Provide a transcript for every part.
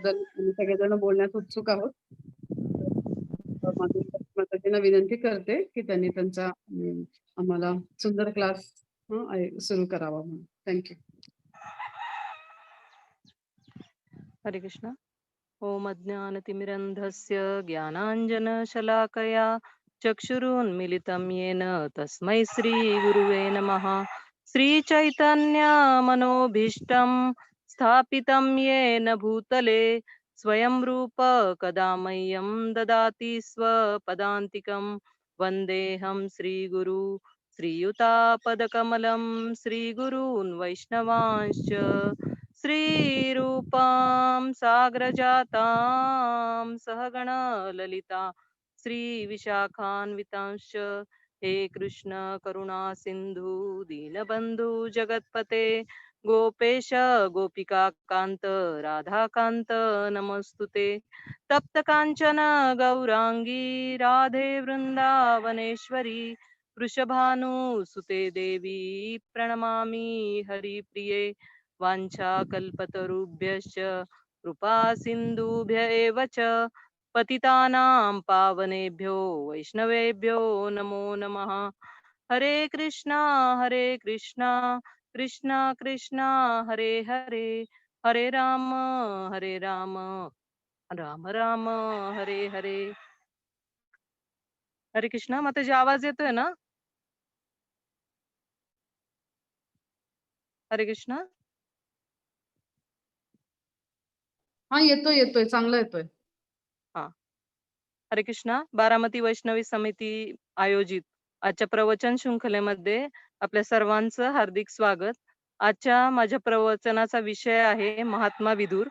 आम्ही सगळेजण बोलण्यास उत्सुक आहोत. माझी माताजींना विनंती करते, की त्यांनी त्यांचा आम्हाला सुंदर क्लास सुरू करावा म्हणून. Thank you. हरे कृष्ण. ओम अज्ञानतिमिरन्धस्य ज्ञानाञ्जनशलाकया चक्षुरुन्मिलितं येन तस्मै श्रीगुरुवे नमः. श्रीचैतन्यमनोभीष्टं स्थापितं येन भूतले स्वयं रूप कदा मह्यं ददाति स्वपदान्तिकं. वन्देऽहं श्रीगुरु श्रीयुतापदकमलं श्रीगुरून् वैष्णवांश्च श्रीरूपां साग्रजातां सहगण ललिता श्रीविशाखान्वितांश्च. हे कृष्ण करुणा सिन्धु दीनबन्धु जगत्पते गोपेश गोपिका कान्त राधाकान्त नमस्तुते. तप्त काञ्चन गौराङ्गी राधे वृन्दावनेश्वरी वृषभानुसुते देवी प्रणमामि हरिप्रिये. वाञ्छाकल्पतरुभ्यश्च कृपा सिन्धुभ्य एव च पतितानां पावनेभ्यो वैष्णवेभ्यो नमो नमः. हरे कृष्णा कृष्णा कृष्णा हरे हरे, हरे राम राम राम हरे हरे. हरे कृष्णा. माताजी आवाज येतोय ना? हरे कृष्णा. हां, येतोय, येतोय. चांगला येतोय. हा. हरे कृष्णा. बारामती वैष्णवी समिती आयोजित आजच्या प्रवचन शृंखलेमध्ये आपल्या सर्वांचं हार्दिक स्वागत. आजच्या माझ्या प्रवचनाचा विषय आहे महात्मा विदुर.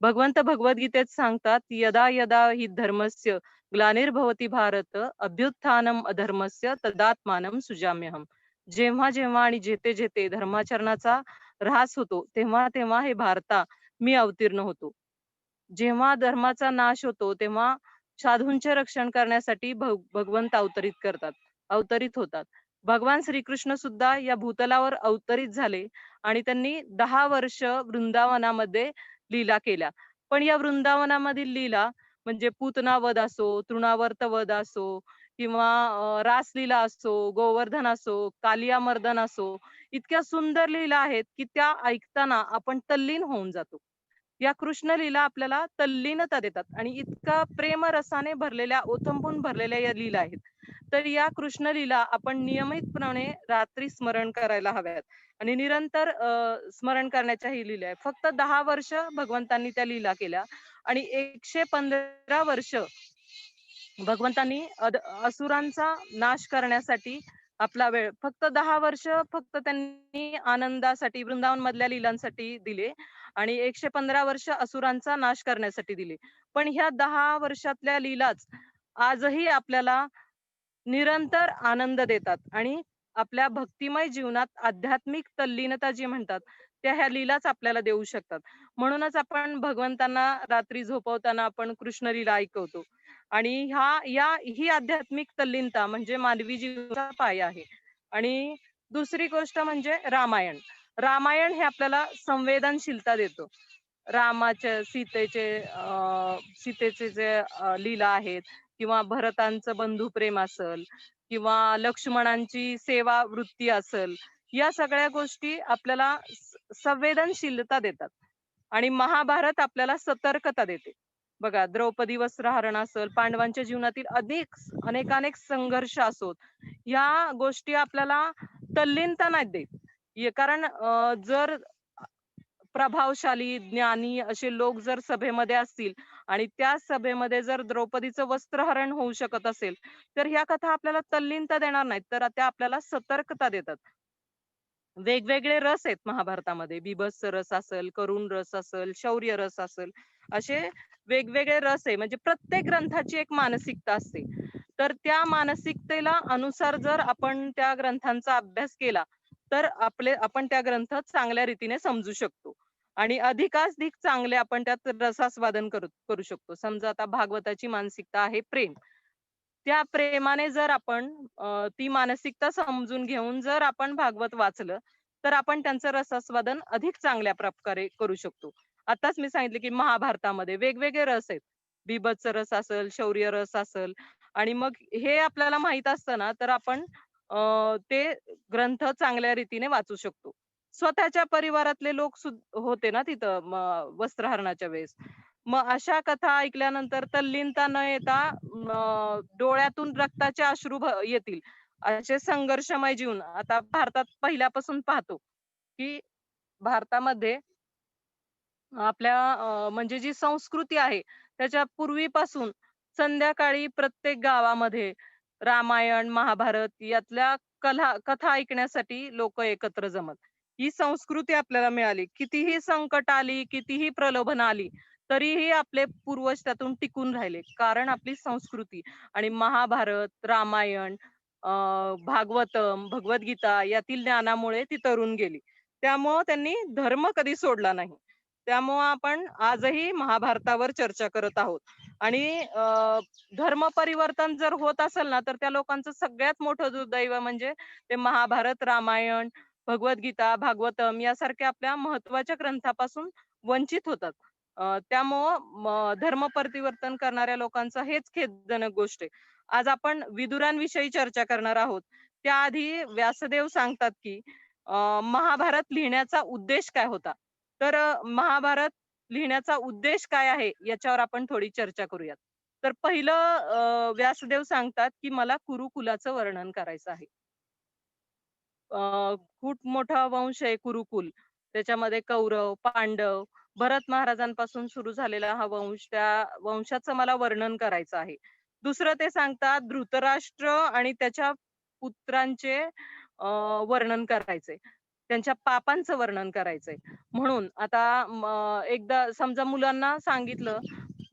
भगवंत भगवद्गीतेत सांगतात, यदा यदा हि धर्मस्य ग्लानिर्भवती भारत अभ्युत्थानम अधर्मस्य तदात्मानं सुजाम्यहम. जेव्हा जेव्हा आणि जेथे जेथे धर्माचरणाचा ऱ्हास होतो तेव्हा तेव्हा हे भारता मी अवतीर्ण होतो. जेव्हा धर्माचा नाश होतो तेव्हा साधूंचे रक्षण करण्यासाठी भगवंत अवतरित होतात. भगवान श्रीकृष्ण सुद्धा या भूतलावर अवतरित झाले आणि त्यांनी 10 वर्ष वृंदावनामध्ये लीला केल्या. पण या वृंदावनामधील लीला म्हणजे पूतना वध असो, तृणावर्त वध असो किंवा रासलीला असो, गोवर्धन असो, कालियामर्दन असो, इतक्या सुंदर लीला आहेत की त्या ऐकताना आपण तल्लीन होऊन जातो. या कृष्ण लीला आपल्याला तल्लीनता देतात आणि इतका प्रेमरसाने भरलेल्या, ओथंबून भरलेल्या या लीला आहेत. तर या कृष्ण लीला आपण नियमितपणे रात्री स्मरण करायला हव्यात आणि निरंतर स्मरण करण्याच्या ही लीला आहे. फक्त 10 वर्ष भगवंतांनी त्या लीला केल्या आणि 115 वर्ष भगवंतांनी असुरांचा नाश करण्यासाठी आपला वेळ फक्त 10 वर्ष फक्त त्यांनी आनंदासाठी वृंदावन मधल्या लीलांसाठी दिले आणि 115 वर्ष असुरांचा नाश करण्यासाठी दिले. पण ह्या 10 वर्षातल्या लीलाच आजही आपल्याला निरंतर आनंद देतात आणि आपल्या भक्तिमय जीवनात आध्यात्मिक तल्लीनता जी म्हणतात त्या ह्या लीलाच आपल्याला देऊ शकतात. म्हणूनच आपण भगवंतांना रात्री झोपवताना आपण कृष्ण लीला ऐकवतो आणि ही आध्यात्मिक तल्लीनता म्हणजे मानवी जीवनाचा पाया आहे. आणि दुसरी गोष्ट म्हणजे रामायण. रामायण हे आपल्याला संवेदनशीलता देतो. रामाच्या सीतेचे जे लीला आहेत किंवा भरतांचं बंधुप्रेम असल किंवा लक्ष्मणांची सेवा वृत्ती असल, या सगळ्या गोष्टी आपल्याला संवेदनशीलता देतात आणि महाभारत आपल्याला सतर्कता देते. बघा, द्रौपदी वस्त्रहरण असल, पांडवांच्या जीवनातील अनेकानेक संघर्ष असोत, या गोष्टी आपल्याला तल्लीनता नाही देत. कारण जर प्रभावशाली ज्ञानी असे लोक जर सभेमध्ये असतील आणि त्या सभेमध्ये जर द्रौपदीचं वस्त्रहरण होऊ शकत असेल तर ह्या कथा आपल्याला तल्लीनता देणार नाहीत, तर त्या आपल्याला सतर्कता देतात. वेगवेगळे रस आहेत महाभारतामध्ये. बिभत्स रस असेल, करुण रस असेल, शौर्य रस असेल, असे वेगवेगळे रस आहे. म्हणजे प्रत्येक ग्रंथाची एक मानसिकता असते. तर त्या मानसिकतेला अनुसार जर आपण त्या ग्रंथांचा अभ्यास केला तर आपण त्या ग्रंथ चांगल्या रीतीने समजू शकतो आणि अधिकाधिक चांगले आपण त्यात रसास्वादन करू शकतो. समजा आता भागवताची मानसिकता आहे प्रेम. त्या प्रेमाने जर आपण ती मानसिकता समजून घेऊन जर आपण भागवत वाचलं तर आपण त्यांचं रसास्वादन अधिक चांगल्या प्रकारे करू शकतो. आताच मी सांगितले की महाभारतामध्ये वेगवेगळे रस आहेत. बीभत्स रस असेल, शौर्य रस असेल आणि मग हे आपल्याला माहित असतं ना, तर आपण ते ग्रंथ चांगल्या रीतीने वाचू शकतो. स्वतःच्या परिवारातले लोक होते ना तिथं वस्त्रहरणाच्या वेळेस. मग अशा कथा ऐकल्यानंतर तल्लीनता न येता डोळ्यातून रक्ताचे अश्रू येतील. असे संघर्षमय जीवन आता भारतात पहिल्यापासून पाहतो, की भारतामध्ये आपल्या म्हणजे जी संस्कृती आहे, त्याच्या पूर्वीपासून संध्याकाळी प्रत्येक गावामध्ये रामायण, महाभारत यातल्या कथा ऐकण्यासाठी लोकं एकत्र जमत. ही संस्कृती आपल्याला मिळाली. कितीही संकट आली, कितीही प्रलोभन आली, तरीही आपले पूर्वज त्यातून टिकून राहिले. कारण आपली संस्कृती आणि महाभारत, रामायण, अ, भागवतम, भगवद्गीता यातील ज्ञानामुळे ती तरून गेली. त्यामुळं त्यांनी धर्म कधी सोडला नाही. त्यामुळं आपण आजही महाभारतावर चर्चा करत आहोत आणि धर्म परिवर्तन जर होत असेल ना, तर त्या लोकांचं सगळ्यात मोठं दुर्दैव म्हणजे ते महाभारत, रामायण, भगवद्गीता, भागवतम यासारख्या आपल्या महत्त्वाच्या ग्रंथापासून वंचित होतात. त्यामुळं धर्म परिवर्तन करणाऱ्या लोकांचं हेच खेदजनक गोष्ट आहे. आज आपण विदुरांविषयी चर्चा करणार आहोत. त्याआधी व्यासदेव सांगतात, की महाभारत लिहिण्याचा उद्देश काय होता? तर महाभारत लिहिण्याचा उद्देश काय आहे याच्यावर आपण थोडी चर्चा करूयात. तर पहिलं व्यासदेव सांगतात, की मला कुरुकुलाचं वर्णन करायचं आहे. खूप मोठा वंश आहे कुरुकुल. त्याच्यामध्ये कौरव, पांडव, भरत महाराजांपासून सुरू झालेला हा वंश, त्या वंशाचं मला वर्णन करायचं आहे. दुसरं ते सांगतात धृतराष्ट्र आणि त्याच्या पुत्रांचे वर्णन करायचंय. त्यांच्या पापांचं वर्णन करायचंय. म्हणून आता एकदा समजा मुलांना सांगितलं,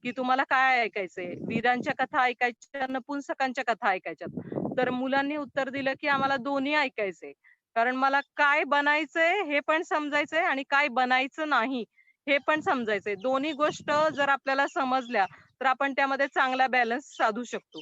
की तुम्हाला काय ऐकायचंय? वीरांच्या कथा ऐकायच्या, नपुंसकांच्या कथा ऐकायच्यात. तर मुलांनी उत्तर दिलं, की आम्हाला दोन्ही ऐकायचंय. कारण मला काय बनायचंय हे पण समजायचंय आणि काय बनायचं नाही हे पण समजायचंय. दोन्ही गोष्ट जर आपल्याला समजल्या, तर आपण त्यामध्ये चांगला बॅलन्स साधू शकतो.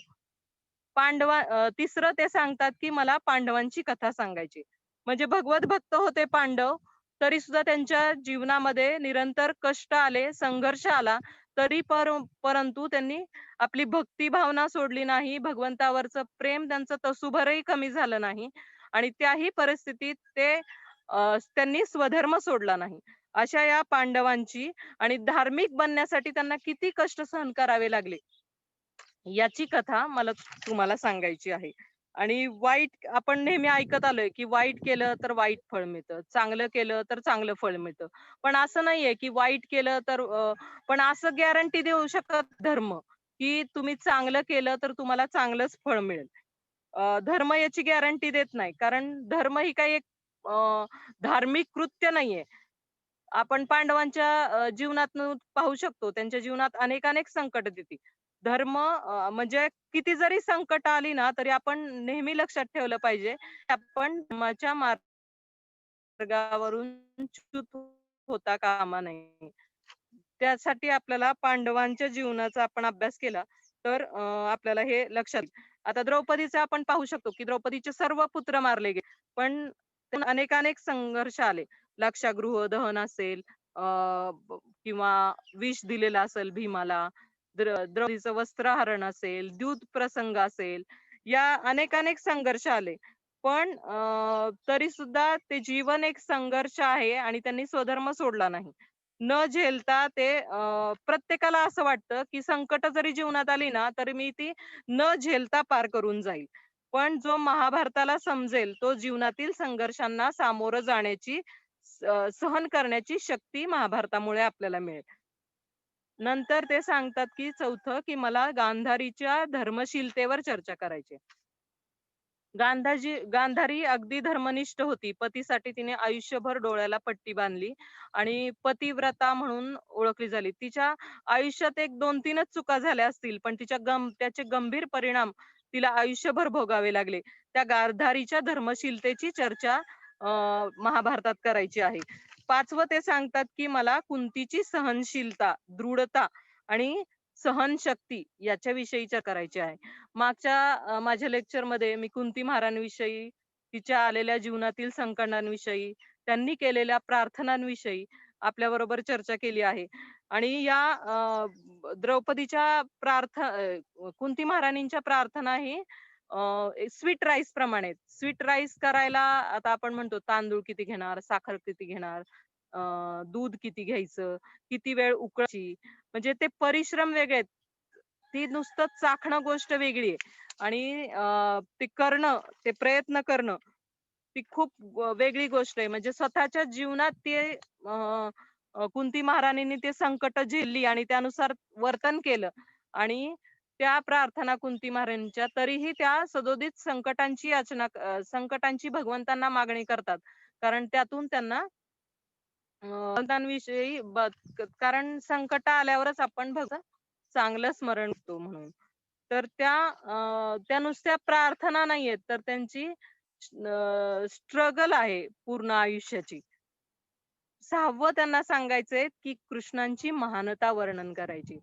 तिसरं ते सांगतात, की मला पांडवांची कथा सांगायची. म्हणजे भगवत भक्त होते पांडव, तरी सुद्धा त्यांच्या जीवनामध्ये निरंतर कष्ट आले, संघर्ष आला, तरी परंतु त्यांनी आपली भक्ती भावना सोडली नाही. भगवंतावरचं प्रेम त्यांचं तसूभरही कमी झालं नाही आणि त्याही परिस्थितीत त्यांनी स्वधर्म सोडला नाही. अशा या पांडवांची आणि धार्मिक बनण्यासाठी त्यांना किती कष्ट सहन करावे लागले, याची कथा मला तुम्हाला सांगायची आहे. आणि वाईट आपण नेहमी ऐकत आलोय, की वाईट केलं तर वाईट फळ मिळतं, चांगलं केलं तर चांगलं फळ मिळतं. पण असं नाहीये, की वाईट केलं तर पण असं गॅरंटी देऊ शकत धर्म, की तुम्ही चांगलं केलं तर तुम्हाला चांगलंच फळ मिळेल. धर्म याची गॅरंटी देत नाही. कारण धर्म ही काही एक धार्मिक कृत्य नाहीये. आपण पांडवांच्या जीवनातून पाहू शकतो. त्यांच्या जीवनात अनेक संकट येते. धर्म म्हणजे किती जरी संकट आली ना, तरी आपण नेहमी लक्षात ठेवलं पाहिजे, की आपण धर्माच्या मार्गावरून च्युत होता कामा नये. त्यासाठी आपल्याला पांडवांच्या जीवनाचा आपण अभ्यास केला, तर आपल्याला हे लक्षात येईल. आता द्रौपदीचं आपण पाहू शकतो, की द्रौपदीचे सर्व पुत्र मारले गेले. पण त्यांना अनेक संघर्ष आले. लाक्षागृह दहन असेल, अ, किंवा विष दिलेलं असेल भीमाला, द्रौपदीचं वस्त्रहरण असेल, द्यूत प्रसंग असेल, या अनेक संघर्ष आले. पण तरी सुद्धा ते जीवन एक संघर्ष आहे आणि त्यांनी स्वधर्म सोडला नाही. न झेलता ते प्रत्येकाला असं वाटतं, की संकट जरी जीवनात आली ना, तरी मी ती न झेलता पार करून जाईल. पण जो महाभारताला समजेल, तो जीवनातील संघर्षांना सामोरं जाण्याची, सहन करण्याची शक्ती महाभारतामुळे आपल्याला मिळेल. नंतर ते सांगतात, की चौथं, की मला गांधारीच्या धर्मशीलतेवर चर्चा करायची आहे. गांधारी अगदी धर्मनिष्ठ होती. पतीसाठी तिने आयुष्यभर डोळ्याला पट्टी बांधली आणि पतिव्रता म्हणून ओळखली झाली. तिच्या आयुष्यात एक 2-3च चुका झाल्या असतील, पण त्याचे गंभीर परिणाम तिला आयुष्यभर भोगावे लागले. त्या गांधारीच्या धर्मशीलतेची चर्चा महाभारतात करायची आहे. 5वं ते सांगतात, की मला कुंतीची सहनशीलता, दृढता आणि सहनशक्ती याच्याविषयी करायची आहे. मागच्या माझ्या लेक्चरमध्ये मी कुंती महाराणीविषयी, तिच्या आलेल्या जीवनातील संकटांविषयी, त्यांनी केलेल्या प्रार्थनांविषयी आपल्याबरोबर चर्चा केली आहे. आणि या द्रौपदीच्या कुंती महाराणींच्या प्रार्थना ही स्वीट राईस प्रमाणे. स्वीट राईस करायला आता आपण म्हणतो तांदूळ किती घेणार, साखर किती घेणार, दूध किती घ्यायचं, किती वेळ उकळायची, म्हणजे ते परिश्रम वेगळे आहेत. ती नुसतं चाखणं गोष्ट वेगळी आहे आणि ते करणं, ते प्रयत्न करणं, ती खूप वेगळी गोष्ट आहे. म्हणजे स्वतःच्या जीवनात ते अ, कुंती महाराणींनी ते संकट झेलली आणि त्यानुसार वर्तन केलं आणि त्या प्रार्थना कुंती महाराणींच्या तरीही त्या सदोदित संकटांची भगवंतांना मागणी करतात. कारण त्यातून त्यांना भगवंतांविषयी कारण संकट आल्यावरच आपण चांगलं स्मरण करतो म्हणून. तर त्या नुसत्या प्रार्थना नाहीयेत, तर त्यांची स्ट्रगल आहे पूर्ण आयुष्याची. 6वं त्यांना सांगायचंय, की कृष्णांची महानता वर्णन करायची.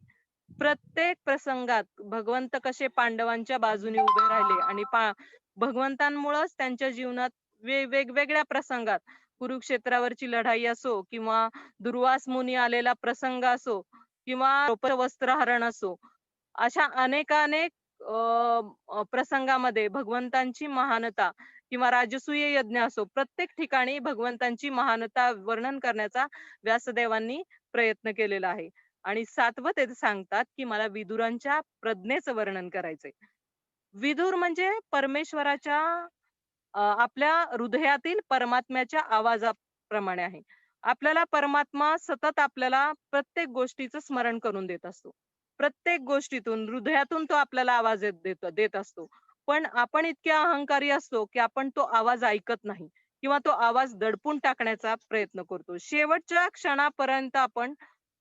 प्रत्येक प्रसंगात भगवंत कसे पांडवांच्या बाजूने उभे राहिले आणि भगवंतांमुळेच त्यांच्या जीवनात वेगवेगळ्या प्रसंगात कुरुक्षेत्रावरची लढाई असो किंवा दुर्वास मुनी आलेला प्रसंग असो किंवा द्रौपदीचं वस्त्रहरण असो, अशा अनेकानेक प्रसंगामध्ये भगवंतांची महानता किंवा राजसूय यज्ञ असो, प्रत्येक ठिकाणी भगवंतांची महानता वर्णन करण्याचा व्यासदेवांनी प्रयत्न केलेला आहे. आणि 7वं ते सांगतात, की मला विदुरांच्या प्रज्ञेचं वर्णन करायचंय. विदुर म्हणजे परमेश्वराच्या आपल्या हृदयातील परमात्म्याच्या आवाजाप्रमाणे आहे. आपल्याला परमात्मा सतत आपल्याला प्रत्येक गोष्टीचं स्मरण करून देत असतो. प्रत्येक गोष्टीतून, हृदयातून तो आपल्याला आवाज देत असतो. पण आपण इतके अहंकारी असतो, की आपण तो आवाज ऐकत नाही किंवा तो आवाज दडपून टाकण्याचा प्रयत्न करतो. शेवटच्या क्षणापर्यंत आपण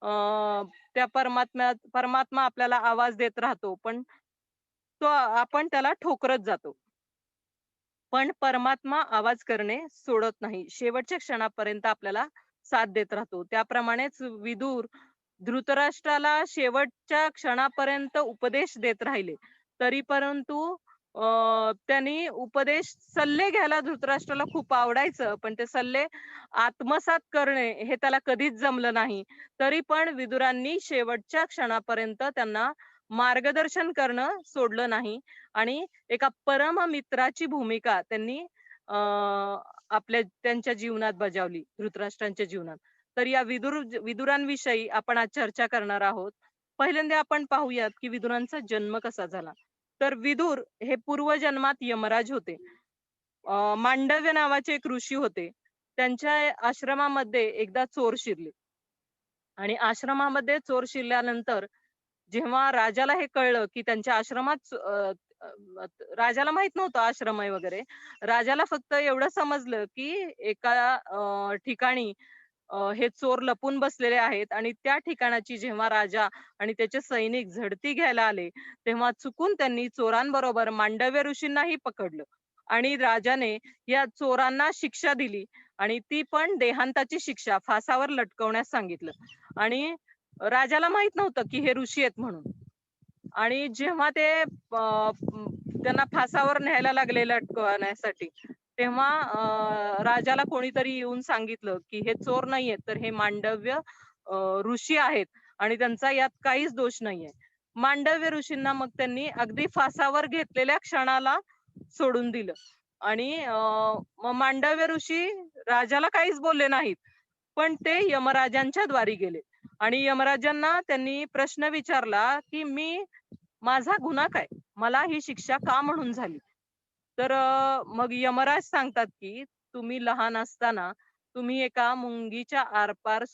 अ, त्या परमात्मा आपल्याला आवाज देत राहतो, पण आपण त्याला ठोकरत जातो. पण परमात्मा आवाज करणे सोडत नाही. शेवटच्या क्षणापर्यंत आपल्याला साथ देत राहतो. त्याप्रमाणेच विदुर धृतराष्ट्राला शेवटच्या क्षणापर्यंत उपदेश देत राहिले. तरी परंतु त्यांनी सल्ले घ्यायला धृतराष्ट्राला खूप आवडायचं, पण ते सल्ले आत्मसात करणे हे त्याला कधीच जमलं नाही. तरी पण विदुरांनी शेवटच्या क्षणापर्यंत त्यांना मार्गदर्शन करणं सोडलं नाही आणि एका परम मित्राची भूमिका त्यांनी त्यांच्या जीवनात बजावली, धृतराष्ट्रांच्या जीवनात. तर या विदुरांविषयी आपण आज चर्चा करणार आहोत. पहिल्यांदा आपण पाहूयात, की विदुरांचा जन्म कसा झाला. तर विदुर हे पूर्वजन्मात यमराज होते. मांडव्य नावाचे एक ऋषी होते. त्यांच्या आश्रमामध्ये एकदा चोर शिरले आणि आश्रमामध्ये चोर शिरल्यानंतर जेव्हा राजाला हे कळलं, की त्यांच्या आश्रमात राजाला माहित नव्हतं आश्रम आहे वगैरे. राजाला फक्त एवढं समजलं, की एका ठिकाणी हे चोर लपून बसलेले आहेत आणि त्या ठिकाणाची जेव्हा राजा आणि त्याचे सैनिक झडती घ्यायला आले, तेव्हा चुकून त्यांनी चोरांबरोबर मांडव्य ऋषींनाही पकडलं आणि राजाने या चोरांना शिक्षा दिली आणि ती पण देहांताची शिक्षा, फासावर लटकवण्यास सांगितलं. आणि राजाला माहित नव्हतं, की हे ऋषी आहेत म्हणून. आणि जेव्हा ते त्यांना फासावर न्यायला लागले लटकवण्यासाठी, तेव्हा राजाला कोणीतरी येऊन सांगितलं, की हे चोर नाहीयेत, तर हे मांडव्य ऋषी आहेत आणि त्यांचा यात काहीच दोष नाहीये. मांडव्य ऋषींना मग त्यांनी अगदी फासावर घेतलेल्या क्षणाला सोडून दिलं आणि मग मांडव्य ऋषी राजाला काहीच बोलले नाहीत. पण ते यमराजांच्या द्वारी गेले आणि यमराजांना त्यांनी प्रश्न विचारला, की माझा गुन्हा काय? मला ही शिक्षा का म्हणून झाली? तर मग यमराज सांगतात, की तुम्ही लहान असताना तुम्ही एका मुंगीच्या आरपार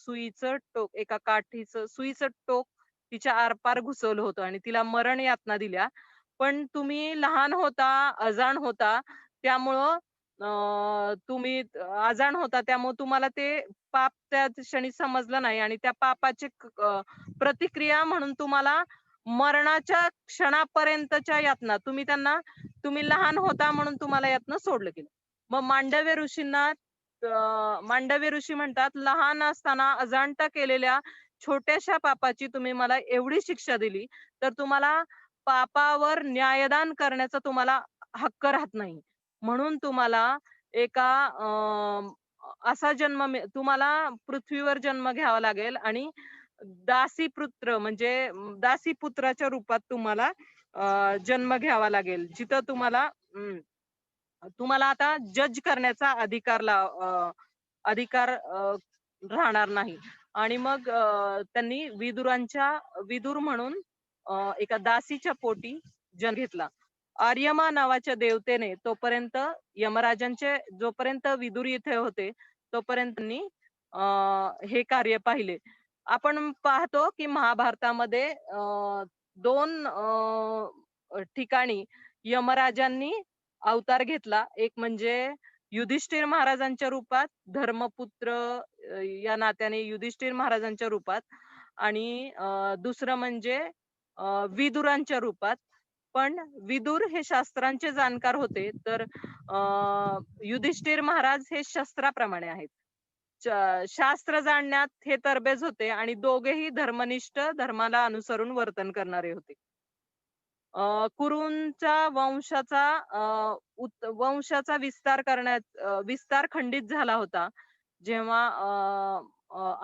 एका काठीचं सुईचं टोक तिच्या आरपार घुसवलं होतं आणि तिला मरण यातना दिल्या. पण तुम्ही लहान होता, अजाण होता, त्यामुळं तुम्ही अजाण होता त्यामुळे तुम्हाला ते पाप त्या क्षणी समजलं नाही आणि त्या पापाची प्रतिक्रिया म्हणून तुम्हाला मरणाच्या क्षणापर्यंतच्या यातना तुम्ही लहान होता म्हणून तुम्हाला यातनं सोडलं गेलं. मग मांडव्य ऋषी म्हणतात, लहान असताना अजाणता केलेल्या छोट्याशा पापाची तुम्ही मला एवढी शिक्षा दिली, तर तुम्हाला पापावर न्यायदान करण्याचा तुम्हाला हक्क राहत नाही. म्हणून तुम्हाला एका असा तुम्हाला पृथ्वीवर जन्म घ्यावा लागेल आणि दासीपुत्र म्हणजे दासीपुत्राच्या रूपात तुम्हाला जन्म घ्यावा लागेल. जिथं तुम्हाला आता जज करण्याचा अधिकार राहणार नाही. आणि मग त्यांनी विदुर म्हणून एका दासीच्या पोटी जन्म घेतला. आर्यमा नावाच्या देवतेने तोपर्यंत जोपर्यंत विदुर इथे होते, तोपर्यंत त्यांनी हे कार्य पाहिले. आपण पाहतो की महाभारतामध्ये 2 ठिकाणी यमराजांनी अवतार घेतला. एक म्हणजे युधिष्ठिर महाराजांच्या रूपात, धर्मपुत्र या नात्याने युधिष्ठिर महाराजांच्या रूपात आणि दुसरं म्हणजे विदुरांच्या रूपात. पण विदुर हे शास्त्रांचे जाणकार होते, तर युधिष्ठिर महाराज हे शस्त्राप्रमाणे आहेत. शास्त्र जाणण्यात हे तरबेज होते आणि दोघेही धर्मनिष्ठ, धर्माला अनुसरून वर्तन करणारे होते. कुरूंच्या वंशाचा विस्तार खंडित झाला होता. जेव्हा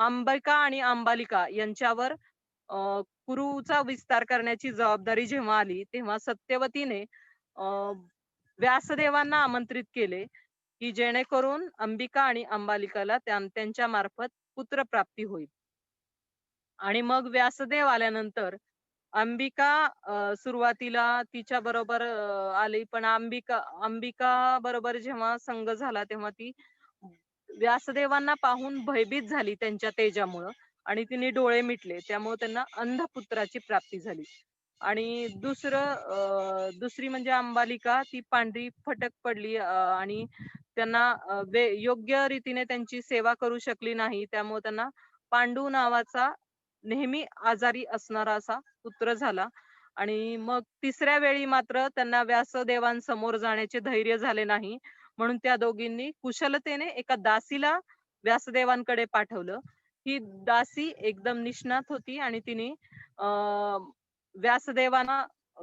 अंबिका आणि अंबालिका यांच्यावर कुरूचा विस्तार करण्याची जबाबदारी जेव्हा आली, तेव्हा सत्यवतीने व्यासदेवांना आमंत्रित केले, की जेणेकरून अंबिका आणि अंबालिकाला त्यांच्या मार्फत पुत्रप्राप्ती होईल. आणि मग व्यासदेव आल्यानंतर अंबिका सुरुवातीला तिच्या बरोबर आली, पण अंबिका बरोबर जेव्हा संग झाला, तेव्हा ती व्यासदेवांना पाहून भयभीत झाली त्यांच्या तेजामुळं आणि तिने डोळे मिटले. त्यामुळे त्यांना अंधपुत्राची प्राप्ती झाली. आणि दुसरी म्हणजे अंबालिका, ती पांढरी फटक पडली आणि त्यांना योग्य रीतीने त्यांची सेवा करू शकली नाही. त्यामुळे त्यांना पांडू नावाचा नेहमी आजारी असणारा असा पुत्र झाला. आणि मग तिसऱ्या वेळी मात्र त्यांना व्यासदेवांसमोर जाण्याचे धैर्य झाले नाही. म्हणून त्या दोघींनी कुशलतेने एका दासीला व्यासदेवांकडे पाठवलं. ही दासी एकदम निष्णात होती आणि तिने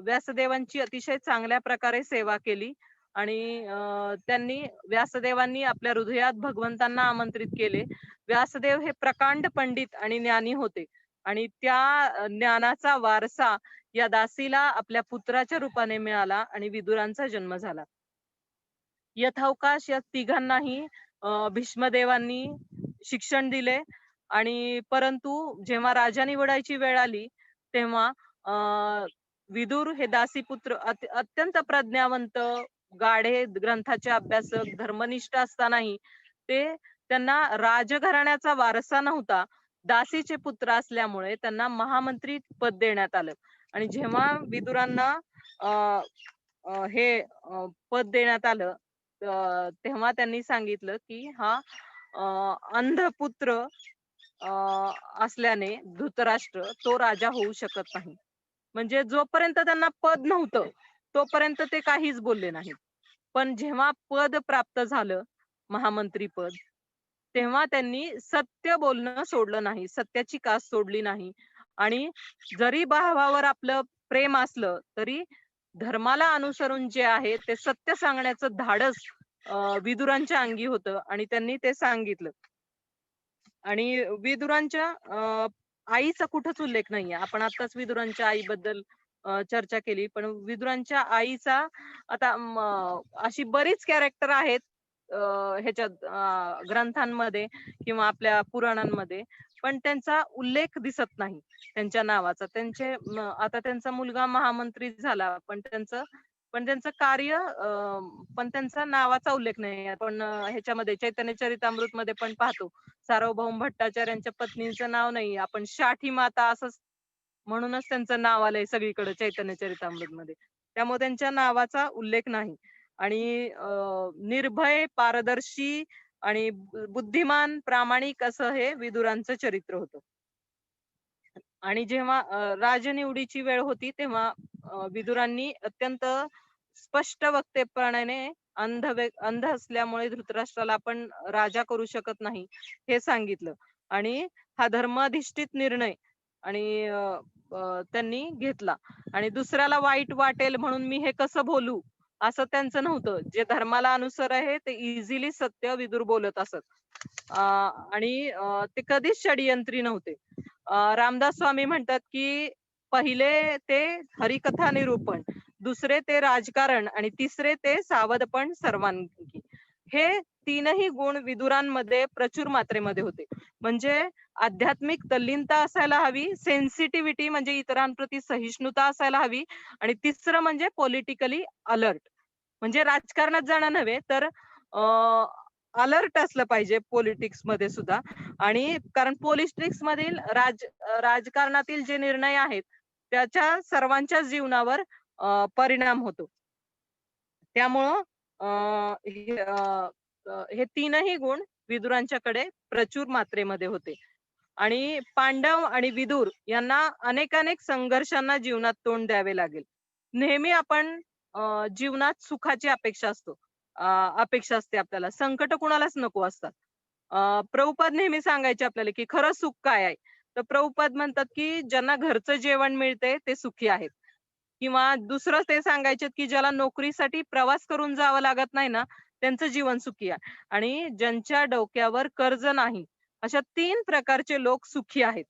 व्यासदेवांची अतिशय चांगल्या प्रकारे सेवा केली. आणि व्यासदेवांनी आपल्या हृदयात भगवंतांना आमंत्रित केले. व्यासदेव हे प्रकांड पंडित आणि ज्ञानी होते आणि त्या ज्ञानाचा वारसा या दासीला आपल्या पुत्राच्या रूपाने मिळाला आणि विदुरांचा जन्म झाला. यथावकाश या तिघांनाही भीष्मदेवांनी शिक्षण दिले. आणि परंतु जेव्हा राजा निवडायची वेळ आली, तेव्हा विदुर हे दासीपुत्र अत्यंत प्रज्ञावंत, गाढे ग्रंथाचे अभ्यासक, धर्मनिष्ठ असतानाही त्यांना राजघराण्याचा वारसा नव्हता. दासीचे पुत्र असल्यामुळे त्यांना महामंत्री पद देण्यात आलं. आणि जेव्हा विदुरांना हे पद देण्यात आलं, तेव्हा त्यांनी सांगितलं की हा अंधपुत्र असल्याने धृतराष्ट्र तो राजा होऊ शकत नाही. म्हणजे जोपर्यंत त्यांना पद नव्हतं, तोपर्यंत ते काहीच बोलले नाहीत. पण जेव्हा पद प्राप्त झालं, महामंत्री पद, तेव्हा त्यांनी सत्य बोलणं सोडलं नाही, सत्याची कास सोडली नाही. आणि जरी भावावर आपलं प्रेम असलं, तरी धर्माला अनुसरून जे आहे ते सत्य सांगण्याचं धाडस विदुरांच्या अंगी होतं आणि त्यांनी ते सांगितलं. आणि विदुरांच्या आईचा कुठंच उल्लेख नाहीये. आपण आताच विदुरांच्या आईबद्दल चर्चा केली, पण विदुरांच्या आईचा आता अशी बरीच कॅरेक्टर आहेत ह्याच्यात ग्रंथांमध्ये किंवा आपल्या पुराणांमध्ये, पण त्यांचा उल्लेख दिसत नाही त्यांच्या नावाचा. आता त्यांचा मुलगा महामंत्री झाला, पण त्यांचं कार्य पण त्यांचा नावाचा उल्लेख नाही. आपण ह्याच्यामध्ये चैतन्य चरितामृत मध्ये पण पाहतो, सार्वभौम भट्टाचार्यांच्या पत्नीचं नाव नाही, आपण शाठी माता असं म्हणूनच त्यांचं नाव आलंय सगळीकडे चैतन्य चरितामृत मध्ये. त्यामुळे त्यांच्या नावाचा उल्लेख नाही. आणि निर्भय, पारदर्शी आणि बुद्धिमान, प्रामाणिक असं हे विदुरांचं चरित्र होतं. आणि जेव्हा राजनिवडीची वेळ होती, तेव्हा विदुरांनी अत्यंत स्पष्ट वक्तेपणाने अंध असल्यामुळे धृतराष्ट्राला आपण राजा करू शकत नाही हे सांगितलं. आणि हा धर्माधिष्ठित निर्णय आणि त्यांनी घेतला. आणि दुसऱ्याला वाईट वाटेल म्हणून मी हे कसं बोलू असं त्यांचं नव्हतं. जे धर्माला अनुसर आहे ते इझिली सत्य विदुर बोलत असत. आणि ते कधीच षडयंत्री नव्हते. रामदास स्वामी म्हणतात, की पहिले ते हरिकथा निरूपण, दुसरे ते राजकारण आणि तिसरे ते सावधपण सर्वांगी. हे तीनही गुण विदुरांमध्ये प्रचूर मात्रेमध्ये होते. म्हणजे आध्यात्मिक तल्लीनता असायला हवी, सेन्सिटिव्हिटी म्हणजे इतरांप्रती सहिष्णुता असायला हवी आणि तिसरं म्हणजे पॉलिटिकली अलर्ट. म्हणजे राजकारणात जाणं नव्हे तर अलर्ट असलं पाहिजे पॉलिटिक्स मध्ये सुद्धा. आणि कारण पॉलिटिक्स मधील राजकारणातील जे निर्णय आहेत त्याच्या सर्वांच्याच जीवनावर परिणाम होतो. त्यामुळं हे तीनही गुण विदुरांच्याकडे प्रचूर मात्रेमध्ये होते. आणि पांडव आणि विदुर यांना अनेक संघर्षांना जीवनात तोंड द्यावे लागेल. नेहमी आपण जीवनात सुखाची अपेक्षा असते आपल्याला. संकट कुणालाच नको असतात. प्रभुपाद नेहमी सांगायचे आपल्याला, की खरं सुख काय आहे? तर प्रभुपाद म्हणतात, की ज्यांना घरचं जेवण मिळते ते सुखी आहेत. किंवा दुसरं ते सांगायचे, की ज्याला नोकरीसाठी प्रवास करून जावं लागत नाही ना, त्यांचं जीवन सुखी आहे. आणि ज्यांच्या डोक्यावर कर्ज नाही, अशा 3 प्रकारचे लोक सुखी आहेत.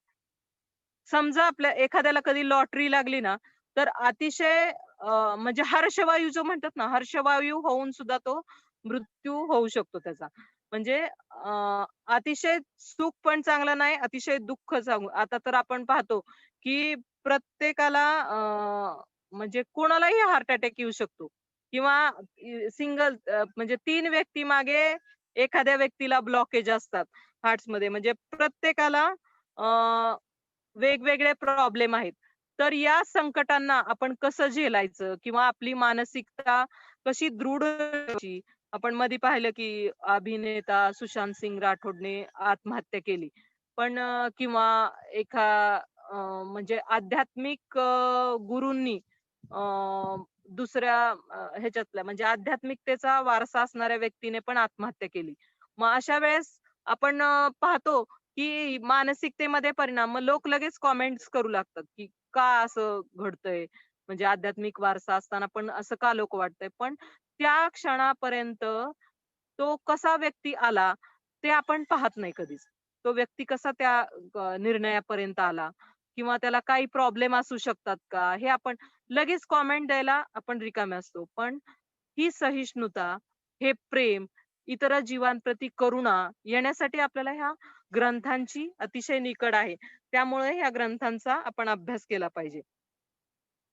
समजा आपल्या एखाद्याला कधी लॉटरी लागली ना, तर अतिशय म्हणजे हर्षवायू जो म्हणतात ना, हर्षवायू होऊन सुद्धा तो मृत्यू होऊ शकतो त्याचा. म्हणजे अतिशय सुख पण चांगलं नाही, अतिशय दुःख आता तर आपण पाहतो, की प्रत्येकाला म्हणजे कोणालाही हार्ट अटॅक येऊ शकतो किंवा सिंगल म्हणजे 3 व्यक्ती मागे एखाद्या व्यक्तीला ब्लॉकेज असतात हार्ट्समध्ये. म्हणजे प्रत्येकाला वेगवेगळे प्रॉब्लेम आहेत. तर या संकटांना आपण कसं झेलायचं किंवा आपली मानसिकता कशी दृढ ठेवायची? आपण मध्ये पाहिलं की अभिनेता सुशांत सिंग राठोडने आत्महत्या केली. पण किंवा एका म्हणजे आध्यात्मिक गुरूंनी दुसऱ्या ह्याच्यातल्या म्हणजे आध्यात्मिकतेचा वारसा असणाऱ्या व्यक्तीने पण आत्महत्या केली. मग अशा वेळेस आपण पाहतो की मानसिकतेमध्ये परिणाम. मग लोक लगेच कमेंट्स करू लागतात, की का असं घडतंय? म्हणजे आध्यात्मिक वारसा असताना पण असं का लोक वाटतंय? पण त्या क्षणापर्यंत तो कसा व्यक्ती आला, ते आपण पाहत नाही कधीच. तो व्यक्ती कसा त्या निर्णयापर्यंत आला किंवा त्याला काही प्रॉब्लेम असू शकतात का? हे आपण लगेच कॉमेंट द्यायला आपण रिकामे असतो. पण ही सहिष्णुता, हे प्रेम, इतर जीवांप्रती करुणा येण्यासाठी आपल्याला ह्या ग्रंथांची अतिशय निकड आहे. त्यामुळे ह्या ग्रंथांचा आपण अभ्यास केला पाहिजे.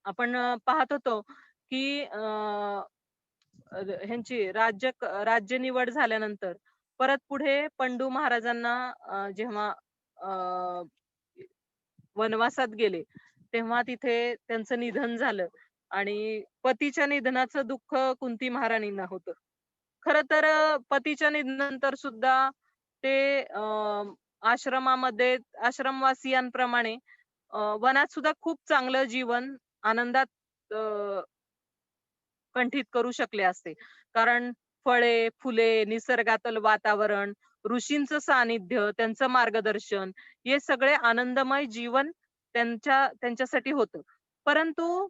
आपण पाहत होतो, की ह्यांची राज्य निवड झाल्यानंतर परत पुढे पंडू महाराजांना जेव्हा अ, वनवासात गेले, तेव्हा तिथे त्यांचं निधन झालं आणि पतीच्या निधनाचं दुःख कुंती महाराणींना होतं. खरं तर पतीच्या निधनानंतर सुद्धा ते आश्रमामध्ये आश्रमवासियांप्रमाणे वनात सुद्धा खूप चांगलं जीवन आनंदात कंठित करू शकले असते. कारण फळे, फुले, निसर्गातलं वातावरण, ऋषींचं सानिध्य, त्यांचं मार्गदर्शन हे सगळे आनंदमय जीवन त्यांच्यासाठी होतं. परंतु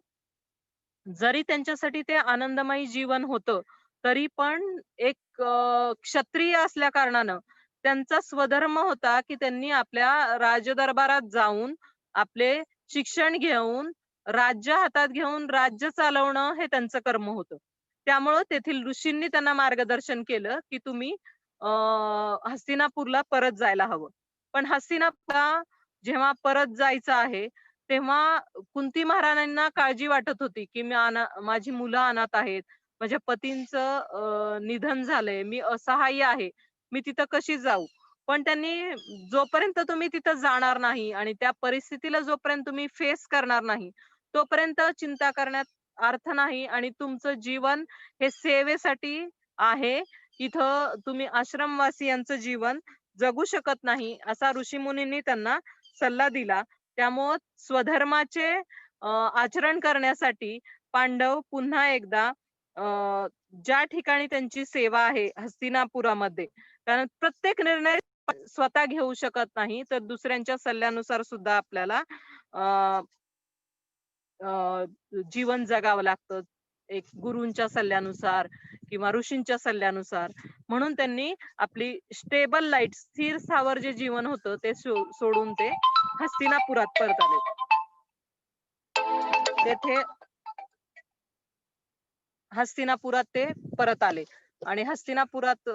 जरी त्यांच्यासाठी ते आनंदमयी जीवन होतं, तरी पण एक क्षत्रिय असल्या कारणानं त्यांचा स्वधर्म होता, की त्यांनी आपल्या राजदरबारात जाऊन आपले शिक्षण घेऊन, राज्य हातात घेऊन राज्य चालवणं हे त्यांचं कर्म होतं. त्यामुळं तेथील ऋषींनी त्यांना मार्गदर्शन केलं, की तुम्ही अ, हस्तिनापूरला परत जायला हवं. पण हस्तिनापूरला जेव्हा परत जायचं आहे, तेव्हा कुंती महाराणांना काळजी वाटत होती, की माझी मुलं अनाथ आहेत. माझ्या पतींचं निधन झालंय. मी असहाय्य आहे. मी तिथं कशी जाऊ? पण त्यांनी जोपर्यंत तुम्ही तिथं जाणार नाही आणि त्या परिस्थितीला जोपर्यंत तुम्ही फेस करणार नाही, तोपर्यंत चिंता करण्यात अर्थ नाही आणि तुमचं जीवन हे सेवेसाठी आहे. इथं तुम्ही आश्रमवासियांचं जीवन जगू शकत नाही, असा ऋषीमुनींनी त्यांना सल्ला दिला. त्यामुळं स्वधर्माचे आचरण करण्यासाठी पांडव पुन्हा एकदा अ, ज्या ठिकाणी त्यांची सेवा आहे हस्तिनापुरामध्ये, कारण प्रत्येक निर्णय स्वतः घेऊ शकत नाही, तर दुसऱ्यांच्या सल्ल्यानुसार सुद्धा आपल्याला अ, अ, जीवन जगावं लागतं. एक गुरूंच्या सल्ल्यानुसार किंवा ऋषींच्या सल्ल्यानुसार. म्हणून त्यांनी आपली स्टेबल लाईफ, स्थिर स्थावर जे जीवन होतं ते सोडून ते हस्तिनापुरात परत आले. तेथे हस्तिनापुरात ते परत आले आणि हस्तिनापुरात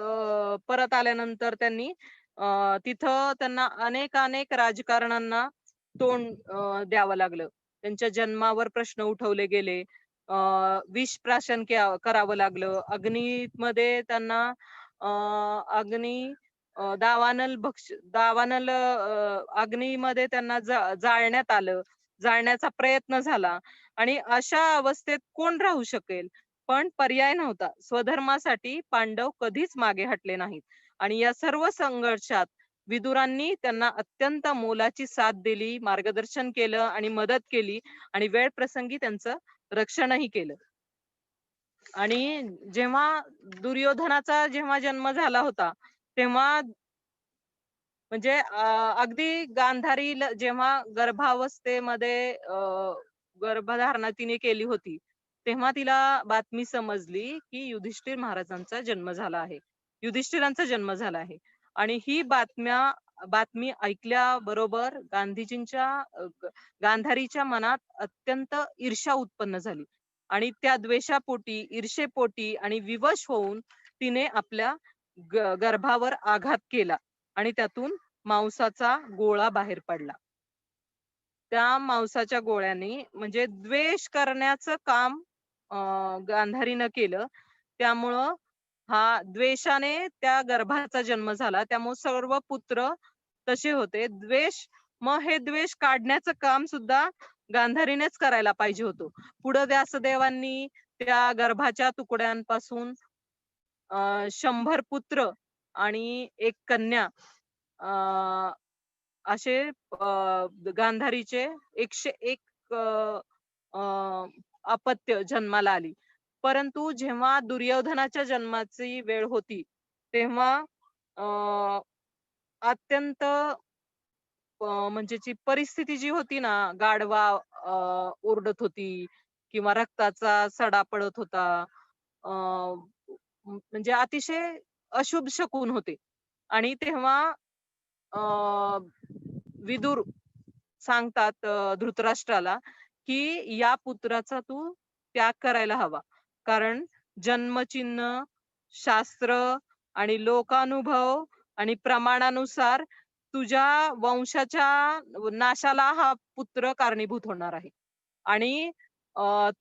परत आल्यानंतर त्यांनी तिथं त्यांना अनेक राजकारणांना तोंड द्यावं लागलं. त्यांच्या जन्मावर प्रश्न उठवले गेले. विष प्राशन करावं लागलं. अग्नीमध्ये त्यांना अग्नी दावानल अग्नीमध्ये त्यांना जाळण्यात आलं. जाळण्याचा प्रयत्न झाला आणि अशा अवस्थेत कोण राहू शकेल? पण पर्याय नव्हता. स्वधर्मासाठी पांडव कधीच मागे हटले नाहीत आणि या सर्व संघर्षात विदुरांनी त्यांना अत्यंत मोलाची साथ दिली, मार्गदर्शन केलं आणि मदत केली आणि वेळ प्रसंगी त्यांचं रक्षणही केलं. आणि जेव्हा दुर्योधनाचा जन्म झाला होता, तेव्हा म्हणजे अगदी गांधारी जेव्हा गर्भावस्थेमध्ये गर्भधारणा तिने केली होती, तेव्हा तिला बातमी समजली की युधिष्ठिर महाराजांचा जन्म झाला आहे. युधिष्ठिरांचा जन्म झाला आहे आणि ही बातमी ऐकल्याबरोबर गांधारीच्या मनात अत्यंत ईर्ष्या उत्पन्न झाली आणि त्या द्वेषापोटी, ईर्षेपोटी आणि विवश होऊन तिने आपल्या गर्भावर आघात केला आणि त्यातून मांसाचा गोळा बाहेर पडला. त्या मांसाच्या गोळ्याने म्हणजे द्वेष करण्याचं काम गांधारीनं केलं. त्यामुळं हा द्वेषाने त्या गर्भाचा जन्म झाला. त्यामुळे सर्व पुत्र तसे होते. मग हे द्वेष काढण्याचं काम सुद्धा गांधारीनेच करायला पाहिजे होतं. पुढे व्यासदेवांनी त्या गर्भाच्या तुकड्यांपासून 100 पुत्र आणि 1 कन्या असे गांधारीचे 101 अपत्य जन्माला आली. परंतु जेव्हा दुर्योधनाच्या जन्माची वेळ होती, तेव्हा अत्यंत म्हणजे जी परिस्थिती जी होती ना, गाढवा ओरडत होती किंवा रक्ताचा सडा पडत होता. म्हणजे अतिशय अशुभ शकुन होते आणि तेव्हा विदुर सांगतात धृतराष्ट्राला की या पुत्राचा तू त्याग करायला हवा, कारण जन्मचिन्ह, शास्त्र आणि लोकानुभव आणि प्रमाणानुसार तुझ्या वंशाच्या नाशाला हा पुत्र कारणीभूत होणार आहे आणि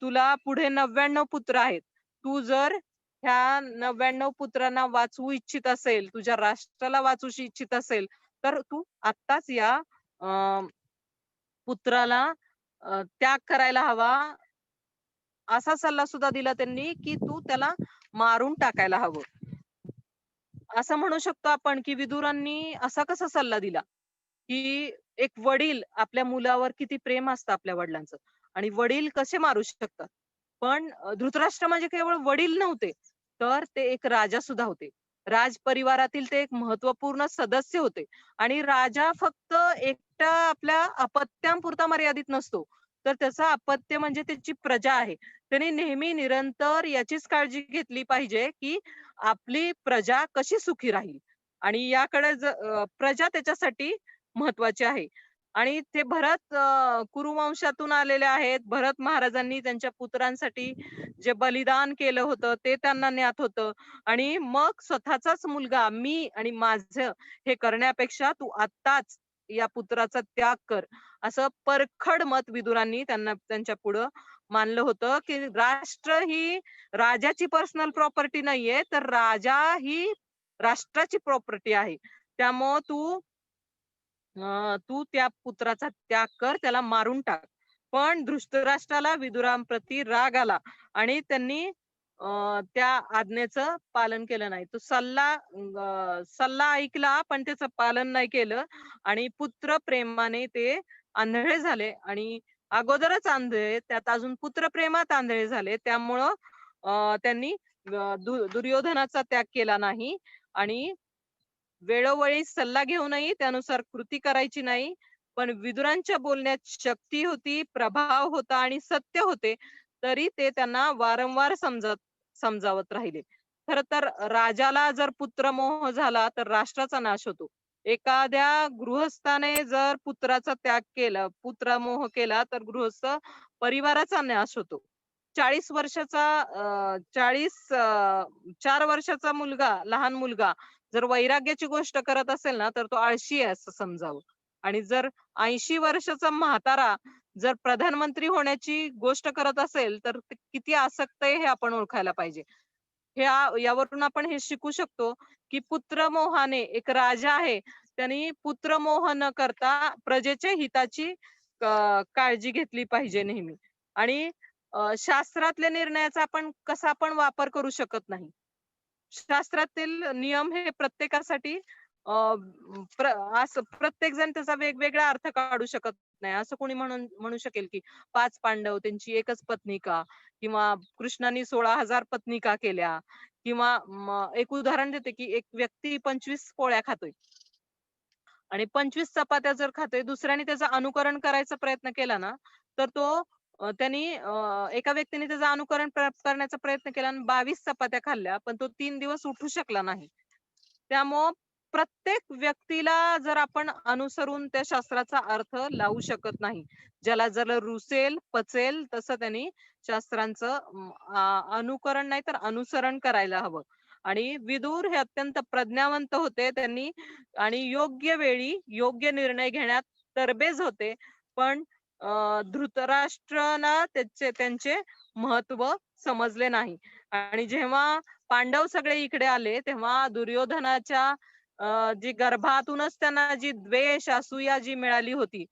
तुला पुढे 99 पुत्र आहेत. तू जर ह्या 99 पुत्रांना वाचवू इच्छित असेल, तुझ्या राष्ट्राला वाचवू इच्छित असेल, तर तू आत्ताच या पुत्राला त्याग करायला हवा. असा सल्ला सुद्धा दिला त्यांनी की तू त्याला मारून टाकायला हवं. असं म्हणू शकतो आपण की विदुरांनी असा कसा सल्ला दिला की एक वडील आपल्या मुलावर किती प्रेम असतं आपल्या वडिलांचं आणि वडील कसे मारू शकतात. पण धृतराष्ट्र म्हणजे केवळ वडील नव्हते, तर ते एक राजा सुद्धा होते. राज परिवारातील ते एक महत्वपूर्ण सदस्य होते आणि राजा फक्त एकटा आपल्या अपत्यांपुरता मर्यादित नसतो, तर त्याचा अपत्य म्हणजे त्याची प्रजा आहे. त्यांनी नेहमी निरंतर याचीच काळजी घेतली पाहिजे की आपली प्रजा कशी सुखी राहील आणि याकडे प्रजा त्याच्यासाठी महत्वाची आहे. आणि ते भरत कुरुवंशातून आलेले आहेत. भरत महाराजांनी त्यांच्या पुत्रांसाठी जे बलिदान केलं होतं ते त्यांना ज्ञात होतं आणि मग स्वतःचाच मुलगा मी आणि माझं हे करण्यापेक्षा तू आत्ताच या पुत्राचा त्याग कर, असं परखड मत विदुरांनी त्यांच्या पुढं मानलं होतं की राष्ट्र ही राजाची पर्सनल प्रॉपर्टी नाहीये, तर राजा ही राष्ट्राची प्रॉपर्टी आहे. त्यामुळं तू त्या पुत्राचा त्याग कर, त्याला मारून टाक. पण धृतराष्ट्राला विदुरांप्रती राग आला आणि त्यांनी त्या आज्ञेचं पालन केलं नाही. तो सल्ला ऐकला पण त्याचं पालन नाही केलं आणि पुत्र प्रेमाने ते आंधळे झाले आणि अगोदरच आंधळे, त्यात अजून पुत्र प्रेमात आंधळे झाले. त्यामुळं त्यांनी दुर्योधनाचा त्याग केला नाही आणि वेळोवेळी सल्ला घेऊनही त्यानुसार कृती करायची नाही. पण विदुरांच्या बोलण्यात शक्ती होती, प्रभाव होता आणि सत्य होते. तरी ते त्यांना वारंवार समजावत राहिले. खरं तर राजाला जर पुत्रमोह झाला तर राष्ट्राचा नाश होतो. एखाद्या गृहस्थाने जर पुत्राचा त्याग केला, पुत्रमोह केला तर गृहस्थ परिवाराचा नाश होतो. 40 वर्षाचा 4 वर्षाचा मुलगा, लहान मुलगा जर वैराग्याची गोष्ट करत असेल ना, तर तो आळशी आहे असं समजावं. आणि जर 80 वर्षाचा म्हातारा जर प्रधानमंत्री होण्याची गोष्ट करत असेल, तर ते किती आसक्त आहे हे आपण ओळखायला पाहिजे. यावरून आपण हे शिकू शकतो, की पुत्रमोहाने एक राजा आहे, त्यांनी पुत्रमोह न करता प्रजेच्या हिताची काळजी घेतली पाहिजे नेहमी. आणि शास्त्रातल्या निर्णयाचा आपण कसा पण वापर करू शकत नाही. शास्त्रातील नियम हे प्रत्येकासाठी अ, प्र असं प्रत्येक जण त्याचा वेगवेगळा अर्थ काढू शकत नाही. असं कोणी म्हणू शकेल, की 5 पांडव त्यांची एकच पत्नी का? किंवा कृष्णाने 16,000 पत्नी का केल्या? किंवा एक उदाहरण देते, की एक व्यक्ती 25 पोळ्या खातोय आणि 25 चपात्या जर खातोय, दुसऱ्याने त्याचं अनुकरण करायचा प्रयत्न केला ना, तर तो एका व्यक्तीने त्याचं अनुकरण करण्याचा प्रयत्न केला आणि 22 चपात्या खाल्ल्या, पण तो 3 दिवस उठू शकला नाही. त्यामुळं प्रत्येक व्यक्तीला जर आपण अनुसरून त्या शास्त्राचा अर्थ लावू शकत नाही. ज्याला ज्याला रुचेल, पचेल तसं त्यांनी शास्त्रांचं अनुकरण नाही तर अनुसरण करायला हवं. आणि विदुर हे अत्यंत प्रज्ञावंत होते. त्यांनी आणि योग्य वेळी योग्य निर्णय घेण्यात तरबेज होते. पण धृतराष्ट्राला त्यांचे महत्व समजले नाही. आणि जेव्हा पांडव सगळे इकडे आले, तेव्हा दुर्योधनाच्या जी गर्भातूनच त्यांना जी द्वेष, असूया जी मिळाली होती,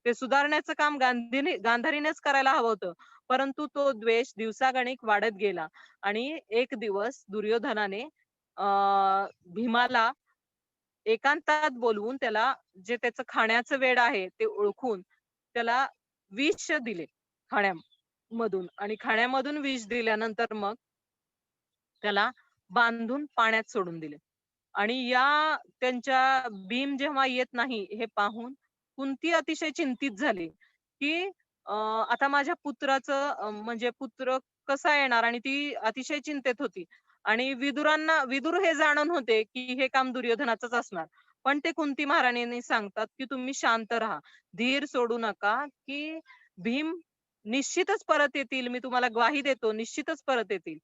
ते सुधारण्याचं काम गांधारीनेच करायला हवं होतं. परंतु तो द्वेष दिवसागणिक वाढत गेला आणि एक दिवस दुर्योधनाने भीमाला एकांतात बोलवून त्याला जे त्याचं खाण्याचं वेड आहे ते ओळखून त्याला विष दिले खाण्यामधून आणि खाण्यामधून विष दिल्यानंतर मग त्याला बांधून पाण्यात सोडून दिले. आणि या त्यांच्या भीम जेव्हा येत नाही हे पाहून कुंती अतिशय चिंतित झाली, की आता माझ्या पुत्राचं म्हणजे पुत्र कसा येणार आणि ती अतिशय चिंतेत होती. आणि विदुर हे जाणून होते, की हे काम दुर्योधनाचंच असणार. पण ते कुंती महाराणीने सांगतात, की तुम्ही शांत राहा. धीर सोडू नका, की भीम निश्चितच परत येतील. मी तुम्हाला ग्वाही देतो, निश्चितच परत येतील.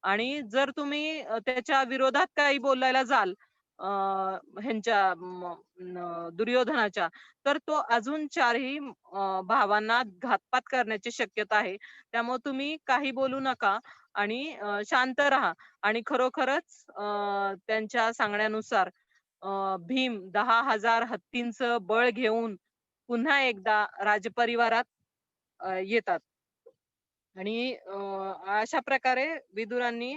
आणि जर तुम्ही त्याच्या विरोधात काही बोलायला जाल ह्यांच्या दुर्योधनाच्या, तर तो अजून 4ही भावांना घातपात करण्याची शक्यता आहे. त्यामुळे तुम्ही काही बोलू नका आणि शांत राहा. आणि खरोखरच त्यांच्या सांगण्यानुसार भीम 10,000 हत्तींचं बळ घेऊन पुन्हा एकदा राजपरिवारात येतात. आणि अशा प्रकारे विदुरांनी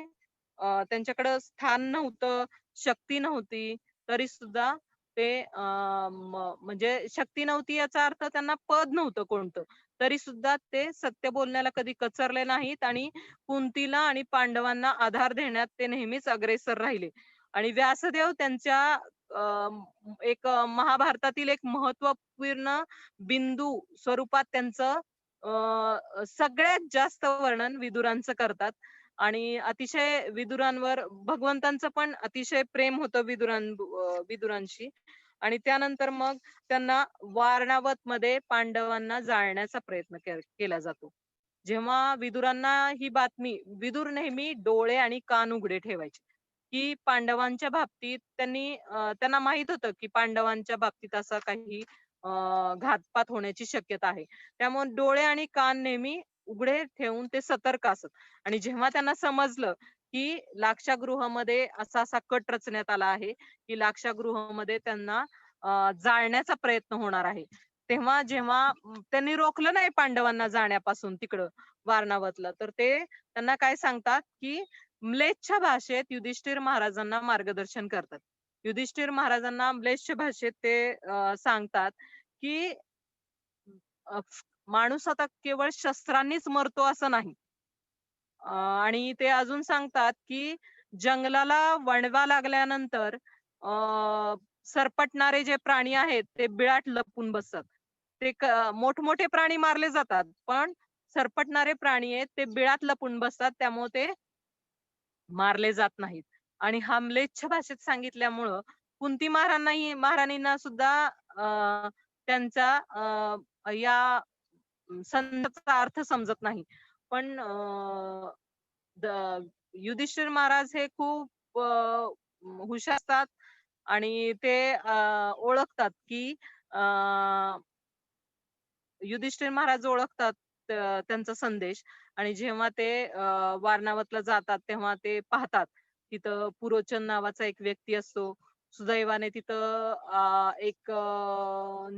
त्यांच्याकडं स्थान नव्हतं, शक्ती नव्हती, तरी सुद्धा ते म्हणजे शक्ती नव्हती याचा अर्थ त्यांना पद नव्हतं कोणतं. तरी सुद्धा ते सत्य बोलण्याला कधी कचरले नाहीत आणि कुंतीला आणि पांडवांना आधार देण्यात ते नेहमीच अग्रेसर राहिले. आणि व्यासदेव त्यांच्या एक महाभारतातील एक महत्त्वपूर्ण बिंदू स्वरूपात त्यांचं सगळ्यात जास्त वर्णन विदुरांचं करतात. आणि अतिशय विदुरांवर भगवंतांचं पण अतिशय प्रेम होतं विदुरांशी. आणि त्यानंतर मग त्यांना वारणावतमध्ये पांडवांना जाळण्याचा प्रयत्न केला जातो. जेव्हा विदुरांना ही बातमी विदुर नेहमी डोळे आणि कान उघडे ठेवायचे, की पांडवांच्या बाबतीत त्यांना माहित होतं, की पांडवांच्या बाबतीत असा काही घातपात होण्याची शक्यता आहे. त्यामुळे डोळे आणि कान नेहमी उघडे ठेवून ते सतर्क असत. आणि जेव्हा त्यांना समजलं, की लाक्षागृहामध्ये असा कट रचण्यात आला आहे, की लाक्षागृहामध्ये त्यांना जाळण्याचा प्रयत्न होणार आहे. तेव्हा जेव्हा त्यांनी रोखलं नाही पांडवांना जाण्यापासून तिकडं वारणावतला, तर ते त्यांना काय सांगतात, की म्लेच्छ भाषेत युधिष्ठिर महाराजांना मार्गदर्शन करतात. युधिष्ठिर महाराजांना म्लेच्छ भाषेत ते सांगतात, की माणूस आता केवळ शस्त्रांनीच मरतो असं नाही. आणि ते अजून सांगतात, की जंगलाला वणवा लागल्यानंतर सरपटणारे जे प्राणी आहेत, ते बिळात लपून बसतात. मोठमोठे प्राणी मारले जातात, पण सरपटणारे प्राणी आहेत ते बिळात लपून बसतात, त्यामुळे ते मारले जात नाहीत. आणि हा म्लेच्छ भाषेत सांगितल्यामुळं कुंती महाराणींना सुद्धा त्यांचा या संताचा अर्थ समजत नाही. पण युधिष्ठिर महाराज हे खूप हुशार असतात आणि ते ओळखतात की अ, युधिष्ठिर महाराज ओळखतात त्यांचा संदेश. आणि जेव्हा ते वारणावतला जातात तेव्हा ते पाहतात तिथं पुरोचन नावाचा एक व्यक्ती असतो. सुदैवाने तिथं एक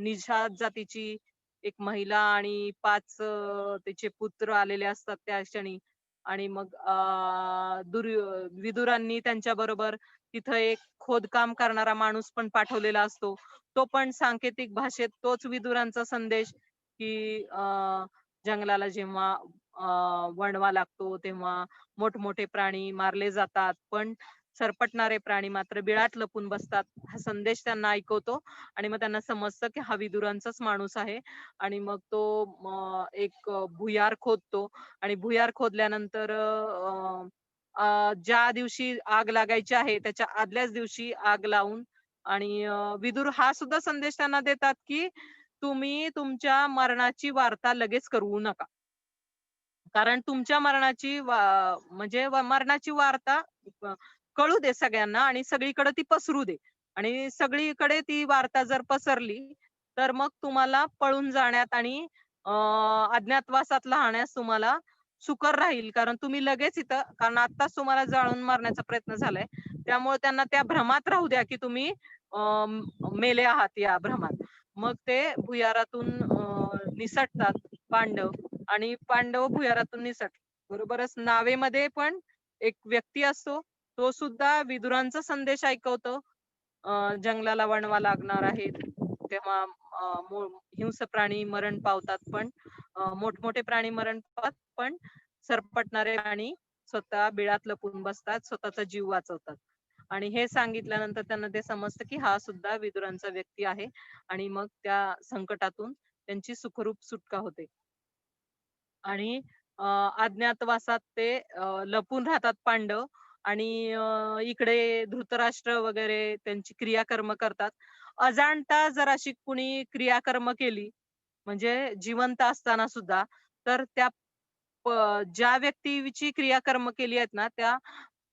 निषाद जातीची एक महिला आणि 5 त्याचे पुत्र आलेले असतात त्या क्षणी. आणि मग विदुरांनी त्यांच्याबरोबर तिथं एक खोदकाम करणारा माणूस पण पाठवलेला असतो. तो पण सांकेतिक भाषेत तोच विदुरांचा संदेश की जंगलाला जेव्हा वणवा लागतो तेव्हा मोठमोठे प्राणी मारले जातात, पण सरपटणारे प्राणी मात्र बिळात लपून बसतात. हा संदेश त्यांना ऐकवतो आणि मग त्यांना समजतं की हा विदुरांचाच माणूस आहे. आणि मग तो एक भुयार खोदतो आणि भुयार खोदल्यानंतर ज्या दिवशी आग लागायची आहे त्याच्या आदल्याच दिवशी आग लावून आणि विदुर हा सुद्धा संदेश त्यांना देतात की तुम्ही तुमच्या मरणाची वार्ता लगेच करू नका. कारण तुमच्या मरणाची म्हणजे मरणाची वार्ता अ, कळू दे सगळ्यांना आणि सगळीकडे ती पसरू दे. आणि सगळीकडे ती वार्ता जर पसरली, तर मग तुम्हाला पळून जाण्यात आणि अज्ञातवासात राहण्यास तुम्हाला सुकर राहील. कारण तुम्ही लगेच इथं कारण आत्ताच तुम्हाला जाळून मारण्याचा प्रयत्न झालाय. त्यामुळे त्यांना त्या भ्रमात राहू द्या, की तुम्ही मेले आहात या भ्रमात. मग ते भुयारातून निसटतात पांडव आणि पांडव भुयारातून निसटतात. बरोबरच नावेमध्ये पण एक व्यक्ती असतो. तो सुद्धा विदुरांचा संदेश ऐकवतो. जंगलाला वणवा लागणार आहे. तेव्हा हिंस्र प्राणी मरण पावतात, पण मोठमोठे प्राणी मरण पावतात, पण सरपटणारे प्राणी स्वतः बिळात लपून बसतात, स्वतःचा जीव वाचवतात. आणि हे सांगितल्यानंतर त्यांना ते समजतं की हा सुद्धा विदुरांचा व्यक्ती आहे. आणि मग त्या संकटातून त्यांची सुखरूप सुटका होते. आणि अज्ञातवासात ते लपून राहतात पांडव. आणि इकडे धृतराष्ट्र वगैरे त्यांची क्रियाकर्म करतात. अजाणता जर अशी कुणी क्रियाकर्म केली, म्हणजे जिवंत असताना सुद्धा, तर त्या ज्या व्यक्तीची क्रियाकर्म केली आहेत ना, त्या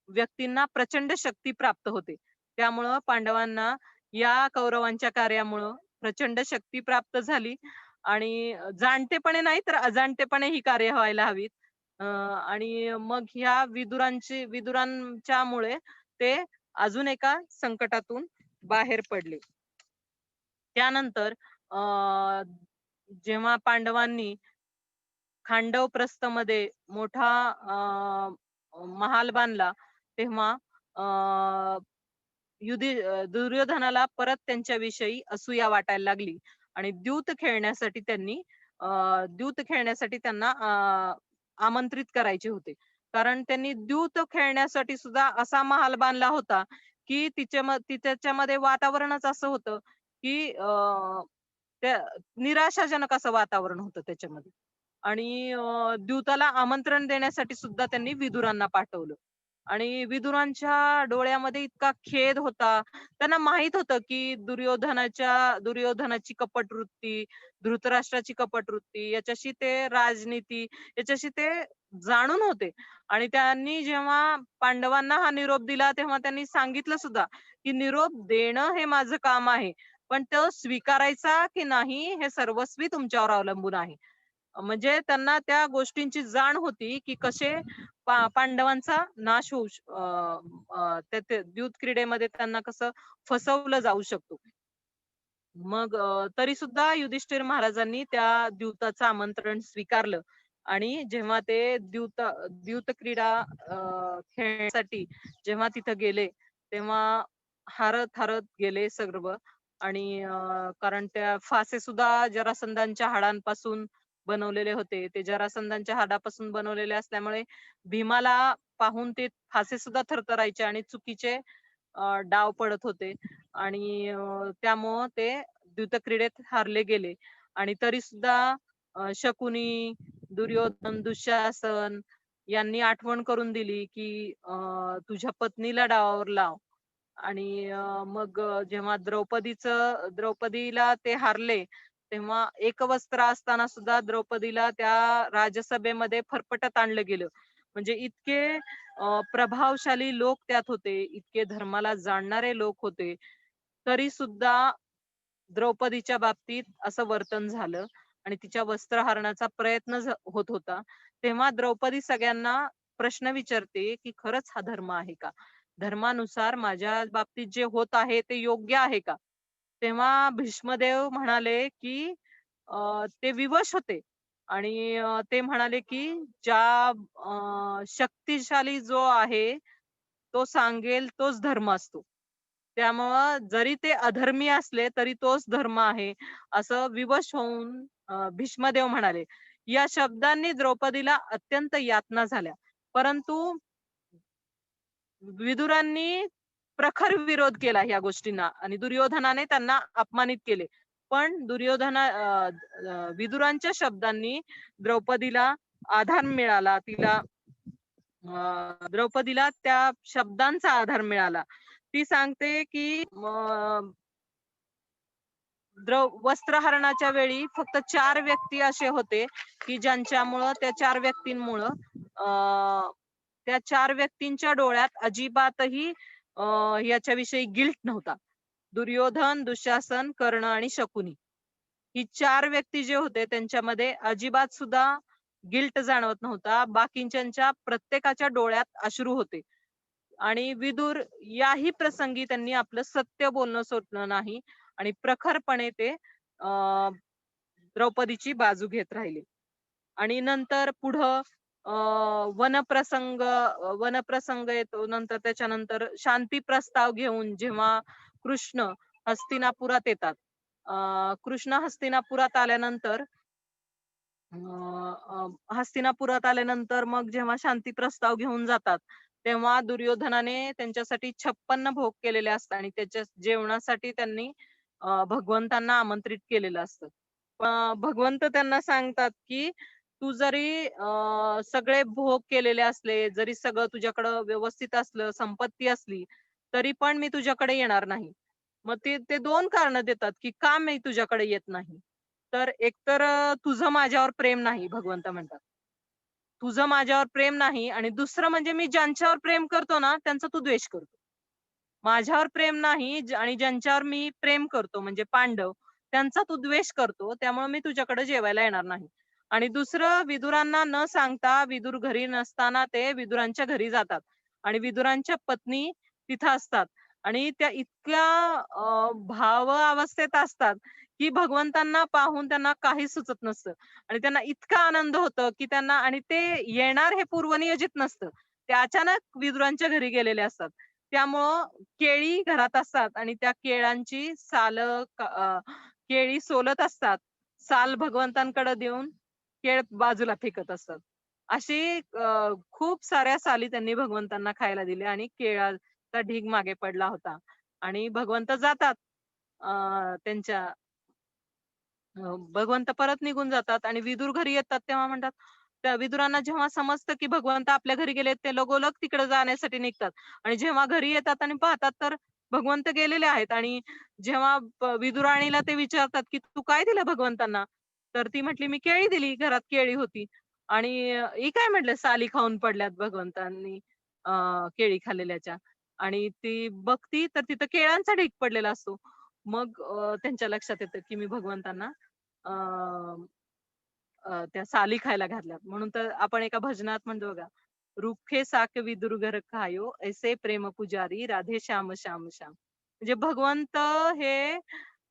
व्यक्तींना प्रचंड शक्ती प्राप्त होते. त्यामुळं पांडवांना या कौरवांच्या कार्यामुळं प्रचंड शक्ती प्राप्त झाली. आणि जाणतेपणे नाही तर अजाणतेपणे ही कार्य व्हायला हवीत. आणि मग ह्या विदुरांच्यामुळे ते अजून एका संकटातून बाहेर पडले. त्यानंतर जेव्हा पांडवांनी खांडव प्रस्थमध्ये मोठा महाल बांधला, तेव्हा दुर्योधनाला परत त्यांच्याविषयी असूया वाटायला लागली. आणि द्यूत खेळण्यासाठी त्यांना आमंत्रित करायचे होते. कारण त्यांनी द्यूत खेळण्यासाठी सुद्धा असा महाल बांधला होता, की त्याच्यामध्ये वातावरणच असं होतं, की त्या निराशाजनक असं वातावरण होतं त्याच्यामध्ये. आणि द्यूताला आमंत्रण देण्यासाठी सुद्धा त्यांनी विदुरांना पाठवलं. आणि विदुरांच्या डोळ्यामध्ये इतका खेद होता. त्यांना माहित होतं, की दुर्योधनाची कपट वृत्ती, धृतराष्ट्राची कपट वृत्ती, याच्याशी ते राजनीती, याच्याशी ते जाणून होते. आणि त्यांनी जेव्हा पांडवांना हा निरोप दिला, तेव्हा त्यांनी सांगितलं सुद्धा, की निरोप देणं हे माझं काम आहे. पण तो स्वीकारायचा की नाही हे सर्वस्वी तुमच्यावर अवलंबून आहे. म्हणजे त्यांना त्या गोष्टींची जाण होती, की कसे पांडवांचा नाश होऊ त्या द्यूत क्रीडेमध्ये त्यांना कसं फसवलं जाऊ शकतो. मग तरी सुद्धा युधिष्ठिर महाराजांनी त्या द्यूताचं आमंत्रण स्वीकारलं. आणि जेव्हा ते द्यूत क्रीडा खेळण्यासाठी जेव्हा तिथं गेले, तेव्हा हारत गेले सर्व. आणि कारण त्या फासे सुद्धा जरासंधांच्या हाडांपासून बनवलेले होते. ते जरासंधांच्या हाडापासून बनवलेले असल्यामुळे भीमाला पाहून ते फासे सुद्धा थरथरायचे आणि चुकीचे डाव पडत होते. आणि त्यामुळं ते द्यूतक्रीडेत हारले गेले. आणि तरी सुद्धा शकुनी, दुर्योधन, दुःशासन यांनी आठवण करून दिली, की तुझ्या पत्नीला डावावर लाव. आणि मग जेव्हा द्रौपदीला ते हारले, तेव्हा एकवस्त्र असताना सुद्धा द्रौपदीला त्या राजसभेमध्ये फरफटत आणलं गेलं. म्हणजे इतके प्रभावशाली लोक त्यात होते, इतके धर्माला जाणणारे लोक होते. तरी सुद्धा द्रौपदीच्या बाबतीत असं वर्तन झालं आणि तिच्या वस्त्रहरणाचा प्रयत्न होत होता. तेव्हा द्रौपदी सगळ्यांना प्रश्न विचारते, की खरंच हा धर्म आहे का? धर्मानुसार माझ्या बाबतीत जे होत आहे ते योग्य आहे का? तेव्हा भीष्मदेव म्हणाले, की ते विवश होते आणि ते म्हणाले, की ज्या शक्तिशाली जो आहे, तो सांगेल तोच धर्म असतो. त्यामुळं जरी ते अधर्मी असले तरी तोच धर्म आहे, असं विवश होऊन भीष्मदेव म्हणाले. या शब्दांनी द्रौपदीला अत्यंत यातना झाल्या. परंतु विदुरांनी प्रखर विरोध केला ह्या गोष्टींना आणि दुर्योधनाने त्यांना अपमानित केले. पण विदुरांच्या शब्दांनी द्रौपदीला आधार मिळाला. द्रौपदीला त्या शब्दांचा आधार मिळाला. ती सांगते, की वस्त्रहरणाच्या वेळी फक्त 4 व्यक्ती असे होते, की ज्यांच्यामुळं त्या 4 व्यक्तींमुळं त्या 4 व्यक्तींच्या डोळ्यात अजिबातही याच्याविषयी गिल्ट नव्हता. दुर्योधन, दुःशासन, कर्ण आणि शकुनी. ही 4 व्यक्ती जे होते त्यांच्यामध्ये अजिबात सुद्धा गिल्ट जाणवत नव्हता. बाकीच्यांच्या प्रत्येकाच्या डोळ्यात अश्रू होते. आणि विदुर याही प्रसंगी त्यांनी आपलं सत्य बोलणं सोडलं नाही आणि प्रखरपणे ते द्रौपदीची बाजू घेत राहिले. आणि नंतर पुढं वनप्रसंग येतो. नंतर त्याच्यानंतर शांती प्रस्ताव घेऊन जेव्हा कृष्ण हस्तिनापुरात येतात. कृष्ण हस्तिनापुरात आल्यानंतर हस्तिनापुरात आल्यानंतर मग जेव्हा शांती प्रस्ताव घेऊन जातात, तेव्हा दुर्योधनाने त्यांच्यासाठी 56 भोग केलेले असतात आणि त्याच्या जेवणासाठी त्यांनी भगवंतांना आमंत्रित केलेलं असतं. भगवंत त्यांना सांगतात, की तू जरी सगळे भोग केलेले असले, जरी सगळं तुझ्याकडं व्यवस्थित असलं, संपत्ती असली, तरी पण मी तुझ्याकडे येणार नाही. मग ते ते 2 कारणं देतात, की का मी तुझ्याकडे येत नाही. तर एकतर तुझं माझ्यावर प्रेम नाही, भगवंत म्हणतात. तुझं माझ्यावर प्रेम नाही आणि दुसरं म्हणजे मी ज्यांच्यावर प्रेम करतो ना, त्यांचा तू द्वेष करतो. माझ्यावर प्रेम नाही आणि ज्यांच्यावर मी प्रेम करतो म्हणजे पांडव, त्यांचा तू द्वेष करतो. त्यामुळे मी तुझ्याकडे जेवायला येणार नाही. आणि दुसरं विदुरांना न सांगता विदुर घरी नसताना ते विदुरांच्या घरी जातात आणि विदुरांच्या पत्नी तिथं असतात आणि त्या इतक्या भाव अवस्थेत असतात, की भगवंतांना पाहून त्यांना काही सुचत नसतं आणि त्यांना इतका आनंद होतो, की त्यांना आणि ते येणार हे पूर्वनियोजित नसतं. ते अचानक विदुरांच्या घरी गेलेले असतात. त्यामुळं केळी घरात असतात आणि त्या केळांची केळी सोलत असतात. साल भगवंतांकडे देऊन केळ बाजूला फेकत असतात. अशी खूप साऱ्या साली त्यांनी भगवंतांना खायला दिल्या आणि केळाचा ढीग मागे पडला होता आणि भगवंत जातात त्यांच्या भगवंत परत निघून जातात आणि विदुर घरी येतात तेव्हा म्हणतात त्या विदुरांना जेव्हा समजतं की भगवंत आपल्या घरी गेलेत ते लगोलग तिकडे जाण्यासाठी निघतात आणि जेव्हा घरी येतात आणि पाहतात तर भगवंत गेलेले आहेत आणि जेव्हा विदुराणीला ते विचारतात की तू काय दिलं भगवंतांना तर ती म्हटली मी केळी दिली घरात केळी होती आणि ही काय म्हटलं साली खाऊन पडल्यात भगवंतांनी केळी खाल्लेल्याच्या आणि ती बघती तर तिथं केळांचा ढीग पडलेला असतो मग त्यांच्या लक्षात येतं की मी भगवंतांना अ, त्या साली खायला घातल्यात. म्हणून तर आपण एका भजनात म्हणतो बघा, "रुखे साक विदुर घर खायो, ऐसे प्रेम पुजारी राधे श्याम श्याम श्याम." म्हणजे भगवंत हे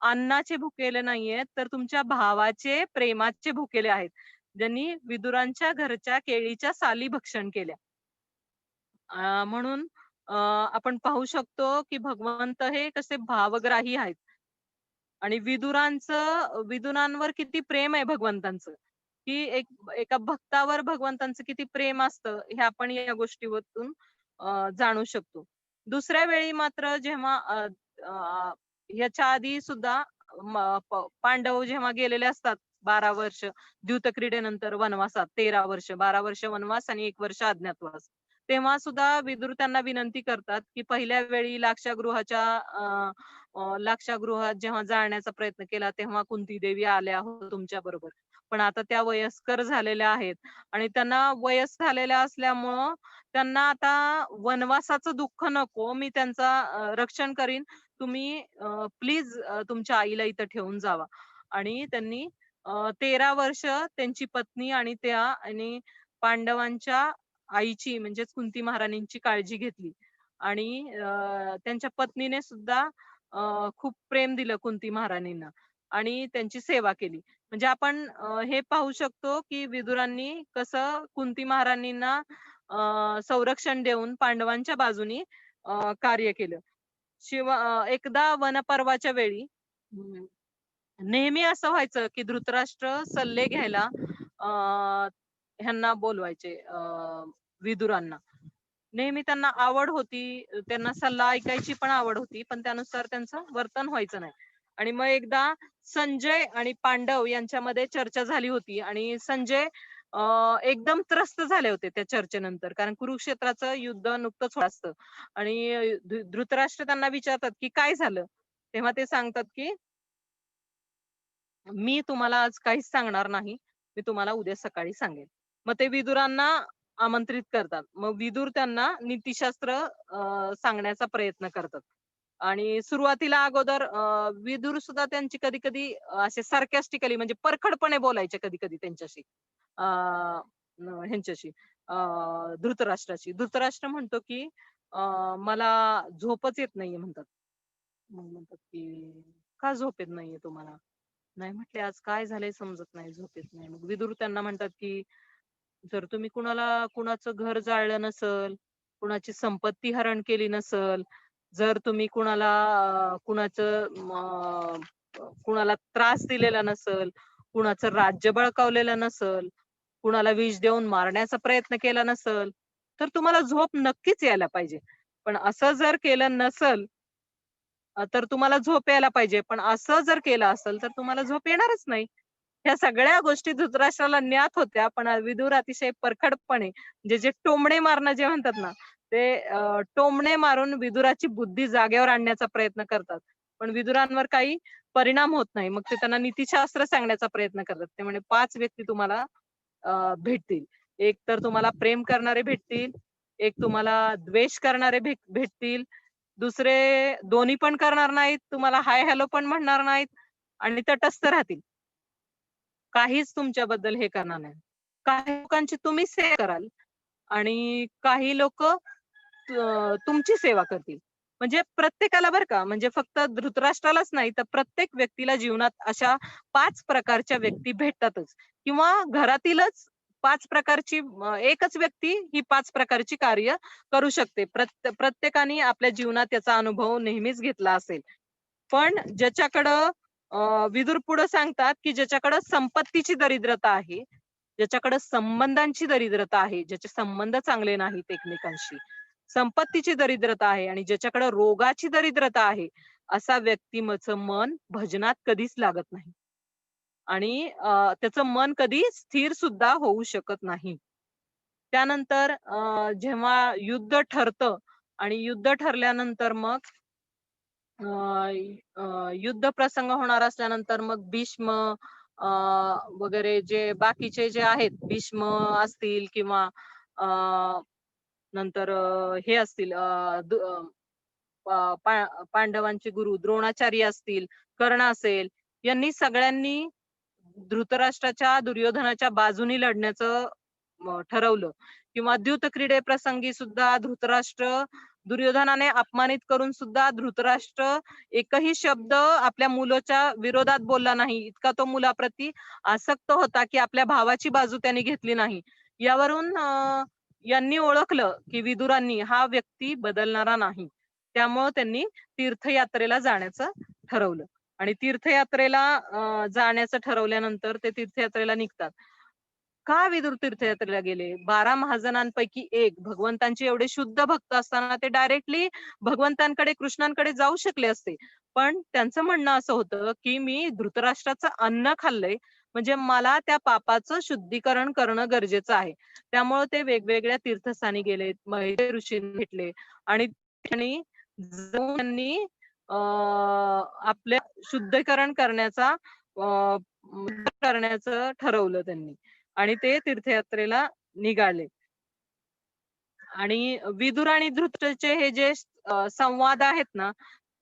अन्नाचे भुकेले नाहीयेत, तर तुमच्या भावाचे प्रेमाचे भुकेले आहेत. ज्यांनी विदुरांच्या घरच्या केळीच्या साली भक्षण केल्या. म्हणून आपण पाहू शकतो, की भगवंत हे कसे भावग्राही आहेत. आणि विदुरांवर किती प्रेम आहे भगवंतांचं, की एका भक्तावर भगवंतांचं किती प्रेम असतं, हे आपण या गोष्टीवरून जाणू शकतो. दुसऱ्या वेळी मात्र जेव्हा ह्याच्या आधी सुद्धा पांडव जेव्हा गेलेले असतात 12 वर्ष द्यूतक्रीडेनंतर वनवासात 13 वर्ष, 12 वर्ष वनवास आणि 1 वर्ष अज्ञातवास. तेव्हा सुद्धा विदुर त्यांना विनंती करतात, की पहिल्या वेळी लाक्षागृहात जेव्हा जाळण्याचा प्रयत्न केला, तेव्हा कुंती देवी आल्या होत्या तुमच्याबरोबर. पण आता त्या वयस्कर झालेल्या आहेत आणि त्यांना वयस झालेल्या असल्यामुळं त्यांना आता वनवासाचं दुःख नको. मी त्यांचा रक्षण करीन. तुम्ही प्लीज तुमच्या आईला इथं ठेवून जावा. आणि त्यांनी 13 वर्ष त्यांची पत्नी आणि त्या आणि पांडवांच्या आईची म्हणजेच कुंती महाराणींची काळजी घेतली. आणि त्यांच्या पत्नीने सुद्धा खूप प्रेम दिलं कुंती महाराणींना आणि त्यांची सेवा केली. म्हणजे आपण हे पाहू शकतो, की विदुरांनी कसं कुंती महाराणींना संरक्षण देऊन पांडवांच्या बाजूनी कार्य केलं. एकदा वनपर्वाच्या वेळी नेहमी असं व्हायचं, की धृतराष्ट्र सल्ले घ्यायला ह्यांना बोलवायचे विदुरांना. नेहमी त्यांना आवड होती, त्यांना सल्ला ऐकायची पण आवड होती, पण त्यानुसार त्यांचं वर्तन व्हायचं नाही. आणि मग एकदा संजय आणि पांडव यांच्यामध्ये चर्चा झाली होती आणि संजय एकदम त्रस्त झाले होते त्या चर्चेनंतर, कारण कुरुक्षेत्राचं युद्ध नुकतंच होत असतं. आणि धृतराष्ट्र त्यांना विचारतात, की काय झालं? तेव्हा ते सांगतात, की मी तुम्हाला आज काहीच सांगणार नाही. मी तुम्हाला उद्या सकाळी सांगेन. मग ते विदुरांना आमंत्रित करतात. मग विदुर त्यांना नीतिशास्त्र सांगण्याचा प्रयत्न करतात. आणि सुरुवातीला अगोदर विदुर सुद्धा त्यांची कधी-कधी असे सार्कॅस्टिकली म्हणजे परखडपणे बोलायचे कधी-कधी त्यांच्याशी. अ, ह्यांच्याशी धृतराष्ट्राशी. धृतराष्ट्र म्हणतो, की मला झोपच येत नाहीये म्हणतात. मग म्हणतात, की का झोप येत नाहीये तुम्हाला? नाही म्हटले, आज काय झालंय समजत नाही, झोप येत नाही. मग विदुर त्यांना म्हणतात, की जर तुम्ही कुणाचं घर जाळलं नसल, कुणाची संपत्ती हरण केली नसल, जर तुम्ही कुणाला त्रास दिलेला नसल, कुणाचं राज्य बळकावलेलं नसल, कुणाला विष देऊन मारण्याचा प्रयत्न केला नसल, तर तुम्हाला झोप नक्कीच यायला पाहिजे. पण असं जर केलं नसल, तर तुम्हाला झोप यायला पाहिजे. पण असं जर केलं असेल, तर तुम्हाला झोप येणारच नाही. ह्या सगळ्या गोष्टी धृतराष्ट्राला ज्ञात होत्या, पण विदुर अतिशय परखडपणे म्हणजे जे टोमणे मारणं जे म्हणतात ना, ते टोमणे मारून विदुराची बुद्धी जागेवर आणण्याचा प्रयत्न करतात. पण विदुरांवर काही परिणाम होत नाही. मग ते त्यांना नीतिशास्त्र सांगण्याचा प्रयत्न करतात. ते म्हणे 5 व्यक्ती तुम्हाला भेटतील. एक तर तुम्हाला प्रेम करणारे भेटतील, एक तुम्हाला द्वेष करणारे भेटतील, दुसरे दोन्ही पण करणार नाहीत, तुम्हाला हाय हॅलो पण म्हणणार नाहीत आणि तटस्थ राहतील. काहीच तुमच्याबद्दल हे करणार नाही. काही लोकांची तुम्ही सेवा कराल आणि काही लोकं तुमची सेवा करतील. म्हणजे प्रत्येकाला बरं का, म्हणजे फक्त धृतराष्ट्रालाच नाही, तर प्रत्येक व्यक्तीला जीवनात अशा 5 प्रकारच्या व्यक्ती भेटतातच किंवा घरातीलच 5 प्रकारची एकच व्यक्ती ही 5 प्रकारची कार्य करू शकते. प्रत्येकाने आपल्या जीवनात याचा अनुभव नेहमीच घेतला असेल. पण ज्याच्याकडं विदुर पुढे सांगतात, की ज्याच्याकडे संपत्तीची दरिद्रता आहे, ज्याच्याकडे संबंधांची दरिद्रता आहे, ज्याचे संबंध चांगले नाहीत एकमेकांशी, संपत्तीची दरिद्रता आहे आणि ज्याच्याकडे रोगाची दरिद्रता आहे, असा व्यक्तीचं मन भजनात कधीच लागत नाही. आणि त्याचं मन कधी स्थिर सुद्धा होऊ शकत नाही. त्यानंतर जेव्हा युद्ध ठरतं आणि युद्ध ठरल्यानंतर मग युद्ध प्रसंग होणार असल्यानंतर मग भीष्म अ, वगैरे जे बाकीचे जे आहेत, भीष्म असतील किंवा अ, नंतर हे असतील पांडवांचे गुरु द्रोणाचार्य असतील, कर्ण असेल, यांनी सगळ्यांनी धृतराष्ट्राच्या, दुर्योधनाच्या बाजूनी लढण्याचं ठरवलं किंवा द्यूतक्रीडे प्रसंगी सुद्धा धृतराष्ट्र दुर्योधनाने अपमानित करून सुद्धा धृतराष्ट्र एकही शब्द आपल्या मुलाच्या विरोधात बोलला नाही. इतका तो मुलाप्रती आसक्त होता, की आपल्या भावाची बाजू त्यांनी घेतली नाही. यावरून यांनी ओळखलं, की विदुरांनी हा व्यक्ती बदलणारा नाही. त्यामुळं त्यांनी तीर्थयात्रेला जाण्याचं ठरवलं आणि तीर्थयात्रेला जाण्याचं ठरवल्यानंतर ते तीर्थयात्रेला निघतात. का विदुर तीर्थयात्रेला गेले? 12 महाजनांपैकी एक भगवंतांचे एवढे शुद्ध भक्त असताना ते डायरेक्टली भगवंतांकडे, कृष्णांकडे जाऊ शकले असते. पण त्यांचं म्हणणं असं होतं, की मी धृतराष्ट्राचं अन्न खाल्लंय, म्हणजे मला त्या पापाचं शुद्धीकरण करणं गरजेचं आहे. त्यामुळे ते वेगवेगळ्या तीर्थस्थानी गेले, महेश ऋषींना भेटले आणि त्यांनी जाऊन त्यांनी आपल्या शुद्धीकरण करण्याचं ठरवलं त्यांनी आणि ते तीर्थयात्रेला निघाले. आणि विदुर आणि धृतराष्ट्राचे हे जे संवाद आहेत ना,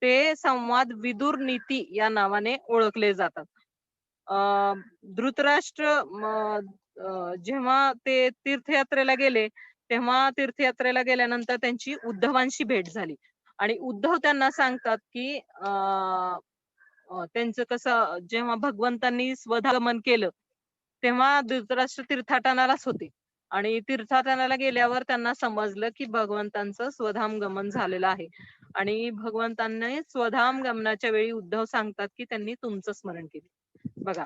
ते संवाद विदुर नीती या नावाने ओळखले जातात. धृतराष्ट्र जेव्हा ते तीर्थयात्रेला गेले, तेव्हा तीर्थयात्रेला गेल्यानंतर त्यांची उद्धवांशी भेट झाली आणि उद्धव त्यांना सांगतात, की त्यांचं कसं जेव्हा भगवंतांनी स्वधागमन केलं, तेव्हा धृतराष्ट्र तीर्थाटनालाच होते आणि तीर्थाटनाला गेल्यावर त्यांना समजलं, की भगवंतांचं स्वधाम गमन झालेलं आहे आणि भगवंतांनी स्वधाम गमनाच्या वेळी उद्धव सांगतात, की त्यांनी तुमचं स्मरण केलं. बघा,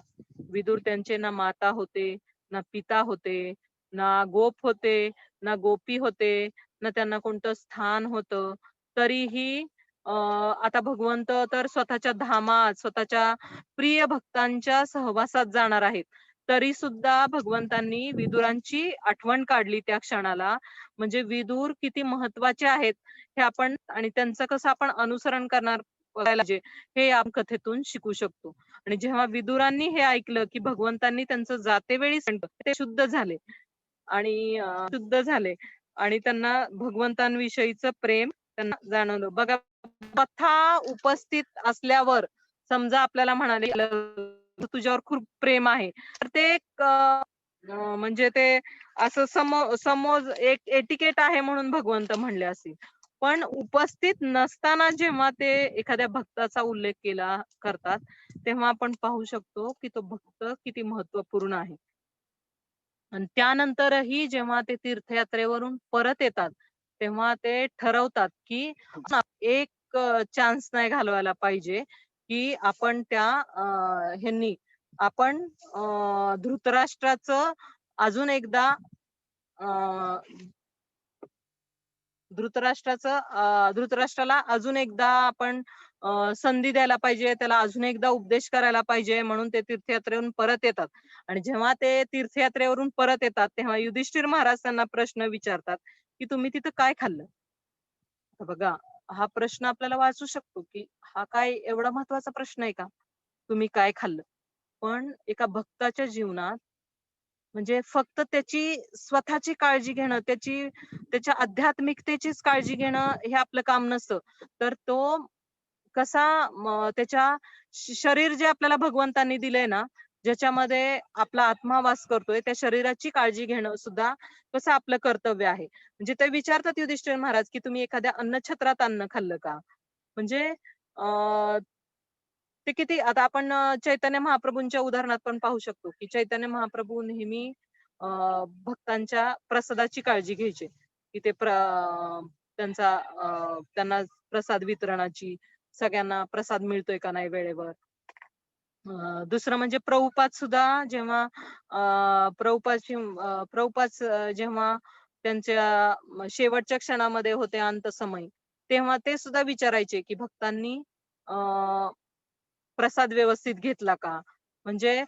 विदुर त्यांचे ना माता होते, ना पिता होते, ना गोप होते, ना गोपी होते, ना त्यांना कोणतं स्थान होतं. तरीही आता भगवंत तर स्वतःच्या धामात, स्वतःच्या प्रिय भक्तांच्या सहवासात जाणार आहेत. तरी सुद्धा भगवंतांनी विदुरांची आठवण काढली त्या क्षणाला. म्हणजे विदुर किती महत्वाचे आहेत हे आपण आणि त्यांचं कसं आपण अनुसरण करणार पाहिजे हे या कथेतून शिकू शकतो. आणि जेव्हा विदुरांनी हे ऐकलं, की भगवंतांनी त्यांचं जातेवेळी ते शुद्ध झाले आणि शुद्ध झाले आणि त्यांना भगवंतांविषयीचं प्रेम त्यांना जाणवलं. बघा, कथा उपस्थित असल्यावर समजा आपल्याला म्हणाले तुझ्यावर खूप प्रेम आहे, तर ते एक म्हणजे ते असं समोज एक एटिकेट आहे म्हणून भगवंत म्हणले असतील. पण उपस्थित नसताना जेव्हा ते एखाद्या भक्ताचा उल्लेख करतात, तेव्हा आपण पाहू शकतो की तो भक्त किती महत्वपूर्ण आहे. आणि त्यानंतरही जेव्हा ते तीर्थयात्रेवरून परत येतात, तेव्हा ते ठरवतात की एक चान्स नाही घालवायला पाहिजे, की आपण त्या ह्यांनी आपण धृतराष्ट्राचं अजून एकदा धृतराष्ट्राला अजून एकदा आपण संधी द्यायला पाहिजे, त्याला अजून एकदा उपदेश करायला पाहिजे म्हणून ते तीर्थयात्रेवरून परत येतात. आणि जेव्हा ते तीर्थयात्रेवरून परत येतात, तेव्हा युधिष्ठिर महाराज त्यांना प्रश्न विचारतात, की तुम्ही तिथं काय खाल्लं? तर बघा, हा प्रश्न आपल्याला वाचू शकतो, की हा काय एवढा महत्वाचा प्रश्न आहे का? तुम्ही काय खाल्लं? पण एका भक्ताच्या जीवनात म्हणजे फक्त त्याची स्वतःची काळजी घेणं, त्याच्या आध्यात्मिकतेचीच काळजी घेणं हे आपलं काम नसतं. तर तो कसा त्याच्या शरीर जे आपल्याला भगवंतांनी दिलंय ना, ज्याच्यामध्ये आपला आत्मा वास करतोय, त्या शरीराची काळजी घेणं सुद्धा कसं आपलं कर्तव्य आहे. म्हणजे ते विचारतात युधिष्ठिर महाराज, की तुम्ही एखाद्या अन्नछत्रात अन्न खाल्लं का? म्हणजे ते किती आता आपण चैतन्य महाप्रभूंच्या उदाहरणात पण पाहू शकतो, की चैतन्य महाप्रभू नेहमी भक्तांच्या प्रसादाची काळजी घ्यायचे, की त्यांना प्रसाद वितरणाची, सगळ्यांना प्रसाद मिळतोय का नाही वेळेवर. दुसरं म्हणजे प्रभुपाद सुद्धा जेव्हा जेव्हा त्यांच्या शेवटच्या क्षणामध्ये होते अंतसमयी, तेव्हा ते सुद्धा विचारायचे, की भक्तांनी प्रसाद व्यवस्थित घेतला का? म्हणजे